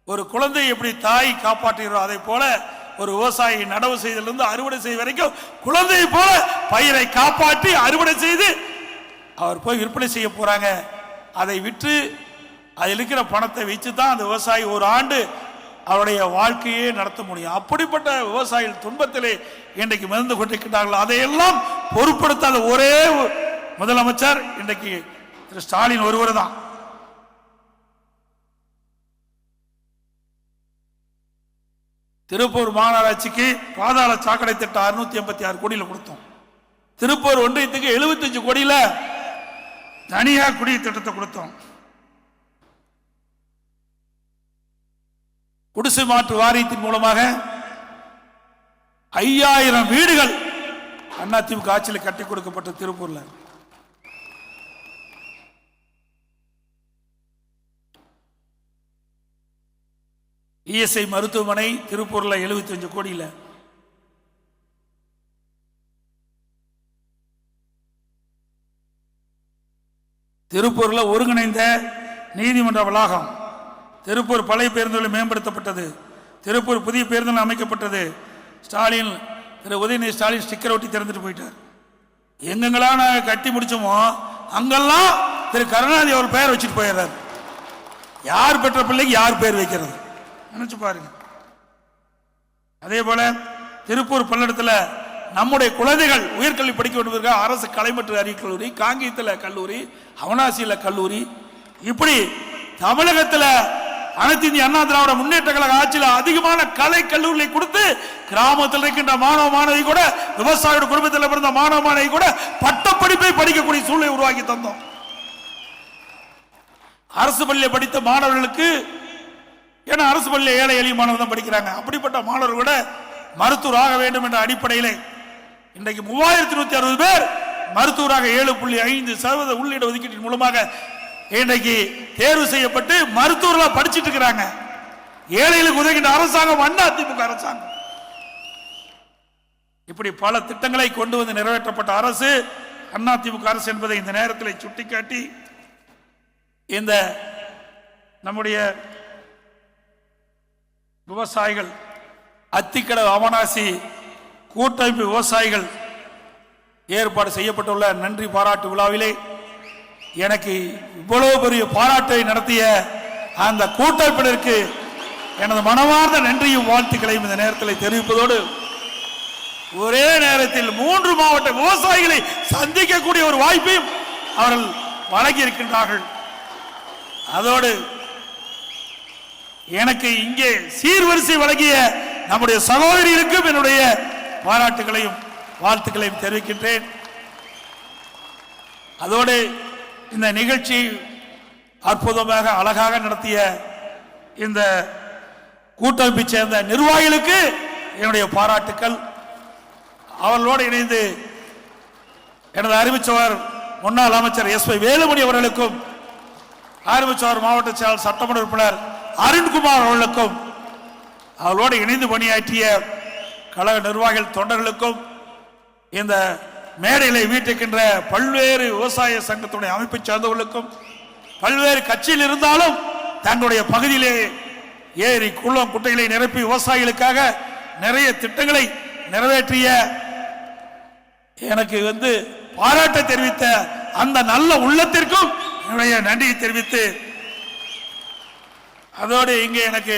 ஒரு குழந்தை எப்படி தாய் காப்பாற்றுகிறோம், அதை போல ஒரு விவசாயி நடவு செய்ததிலிருந்து அறுவடை செய்ய வரைக்கும் குழந்தையை போல பயிரை காப்பாற்றி அறுவடை செய்து அவர் போய் விற்பனை செய்ய போறாங்க. அதை விற்று அதில் இருக்கிற பணத்தை வச்சு தான் அந்த விவசாயி ஒரு ஆண்டு அவருடைய வாழ்க்கையே நடத்த முடியும். அப்படிப்பட்ட விவசாயிகள் துன்பத்திலே இன்றைக்கு மிதந்து கொண்டிருக்கிறார்கள். அதையெல்லாம் பொருட்படுத்தாத ஒரே முதலமைச்சர் இன்றைக்கு திரு ஸ்டாலின் ஒருவர் தான். திருப்பூர் மாநகராட்சிக்கு பாதாள சாக்கடை திட்டம் 686 கோடியில் கொடுத்தோம். திருப்பூர் ஒன்றியத்துக்கு 75 கோடியில் தனியார் குடிநீர் திட்டத்தை கொடுத்தோம். குடிசை மாற்று வாரியத்தின் மூலமாக 5000 வீடுகள் அதிமுக ஆட்சியில் கட்டி கொடுக்கப்பட்ட திருப்பூர்ல. இஎஸ்ஐ மருத்துவமனை திருப்பூர்ல 75 கோடியில். திருப்பூர்ல ஒருங்கிணைந்த நீதிமன்ற வளாகம், திருப்பூர் பழைய பேருந்துகள் மேம்படுத்தப்பட்டது, திருப்பூர் புதிய பேருந்துகள் அமைக்கப்பட்டது. ஸ்டாலின் திரு உதயநிதி ஸ்டாலின் ஸ்டிக்கர் ஒட்டி திறந்துட்டு போயிட்டார். எங்கெங்கெல்லாம் கட்டி முடிச்சோமோ அங்கெல்லாம் திரு கருணாநிதி அவர் பெயர் வச்சுட்டு போயிடுறார். யார் பெற்ற பிள்ளைக்கு யார் பேர் வைக்கிறது நினைச்சு பாருங்க. அதே போல திருப்பூர் பல்லடத்தில் நம்முடைய குழந்தைகள் உயர்கல்வி படிக்க வேண்டுவதற்காக அரசு கலை மற்றும் அறிவியல் கல்லூரி, காங்கேயத்தில் கல்லூரி, அவனாசியில் கல்லூரி, இப்படி தமிழகத்தில் அனைத்து இந்திய அண்ணா திராவிட முன்னேற்ற கழக ஆட்சியில் அதிகமான கலை கல்லூரிகளை கொடுத்து கிராமத்தில் இருக்கின்ற மாணவ மாணவி கூட, விவசாயியோட குடும்பத்தில் பிறந்த மாணவ மாணவி கூட பட்டப்படிப்பை படிக்கக்கூடிய சூழ்நிலை உருவாக்கி தந்தோம். அரசு பள்ளியில் படித்த மாணவர்களுக்கு, ஏன்னா அரசு பள்ளியில் ஏழை எளிய மாணவர் தான் படிக்கிறாங்க, அப்படிப்பட்ட மாணவர்கள் கூட மருத்துவர் ஆக வேண்டும் என்ற அடிப்படையில் இன்றைக்கு 3160 பேர் மருத்துவராக 7.5% உள்ளீடு ஒதுக்கீட்டின் மூலமாக இன்றைக்கு தேர்வு செய்யப்பட்டு மருத்துவர்களாக படிச்சுட்டு இருக்கிறாங்க. ஏழைகளுக்கு உதவுகின்ற அரசாங்கம் அதிமுக அரசாங்கம். இப்படி பல திட்டங்களை கொண்டு வந்து நிறைவேற்றப்பட்ட அரசு அதிமுக அரசு என்பதை இந்த நேரத்தில் சுட்டிக்காட்டி, இந்த நம்முடைய விவசாயிகள் அத்திக்கடவு அவனாசி கூட்டமைப்பு விவசாயிகள் ஏற்பாடு செய்யப்பட்டுள்ள நன்றி பாராட்டு விழாவிலே எனக்கு இவ்வளவு பெரிய பாராட்டை நடத்திய அந்த கூட்டமைப்பினருக்கு எனது மனமார்ந்த நன்றியும் வாழ்த்துக்களையும் இந்த நேரத்தில் தெரிவிப்பதோடு, ஒரே நேரத்தில் 3 மாவட்ட விவசாயிகளை சந்திக்கக்கூடிய ஒரு வாய்ப்பையும் அவர்கள் வழங்கி இருக்கின்றார்கள். அதோடு எனக்கு இங்கே சீர்வரிசை வழங்கிய நம்முடைய சகோதரிகளுக்கும் என்னுடைய பாராட்டுகளையும் வாழ்த்துக்களையும் தெரிவிக்கின்றேன். அதோடு இந்த நிகழ்ச்சி அற்புதமாக அழகாக நடத்திய இந்த கூட்டமைப்பை சேர்ந்த நிர்வாகிகளுக்கு என்னுடைய பாராட்டுக்கள். அவர்களோடு இணைந்து எனது அறிவிச்சவர் முன்னாள் அமைச்சர் எஸ்.பி. வேலுமணி அவர்களுக்கும், அறிவிச்சவர் மாவட்ட செயலாளர் சட்டமன்ற உறுப்பினர் அருண்குமார் அவர்களுக்கும், அவர்களோடு இணைந்து பணியாற்றிய கழக நிர்வாகிகள் தொண்டர்களுக்கும், இந்த மேடைகளை வீட்டிருக்கின்ற பல்வேறு விவசாய சங்கத்துடைய அமைப்பை சார்ந்தவர்களுக்கும், பல்வேறு கட்சியில் இருந்தாலும் தங்களுடைய பகுதியிலே ஏரி குளம் குட்டைகளை நிரப்பி விவசாயிகளுக்காக நிறைய திட்டங்களை நிறைவேற்றிய எனக்கு பாராட்ட தெரிவித்த அந்த நல்ல உள்ளத்திற்கும் என்னுடைய நன்றியை தெரிவித்து, அதோடு இங்கே எனக்கு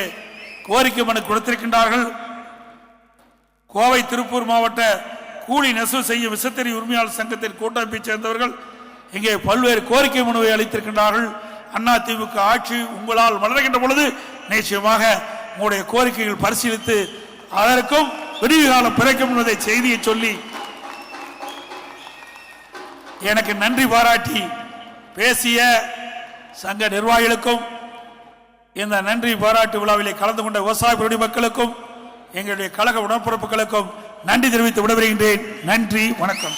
கோரிக்கை மனு கொடுத்திருக்கின்றார்கள். கோவை திருப்பூர் மாவட்ட கூலி நெசவு செய்யும் விசைத்தறி உரிமையாளர் சங்கத்தின் கூட்டமைப்பை சேர்ந்தவர்கள் இங்கே பல்வேறு கோரிக்கை மனுவை அளித்திருக்கின்றார்கள். அதிமுக ஆட்சி உங்களால் வளர்கின்ற பொழுது நிச்சயமாக உங்களுடைய கோரிக்கைகள் பரிசீலித்து அதற்கும் விடிவு காலம் பிறக்கும் என்பதை செய்தியை சொல்லி எனக்கு நன்றி பாராட்டி பேசிய சங்க நிர்வாகிகளுக்கும் இந்த நன்றி பாராட்டு விழாவிலே கலந்து கொண்ட விவசாய பெருடி மக்களுக்கும் எங்களுடைய கழக உடன்பிறப்புகளுக்கும் நன்றி தெரிவித்து விடைபெறுகின்றேன். நன்றி, வணக்கம்.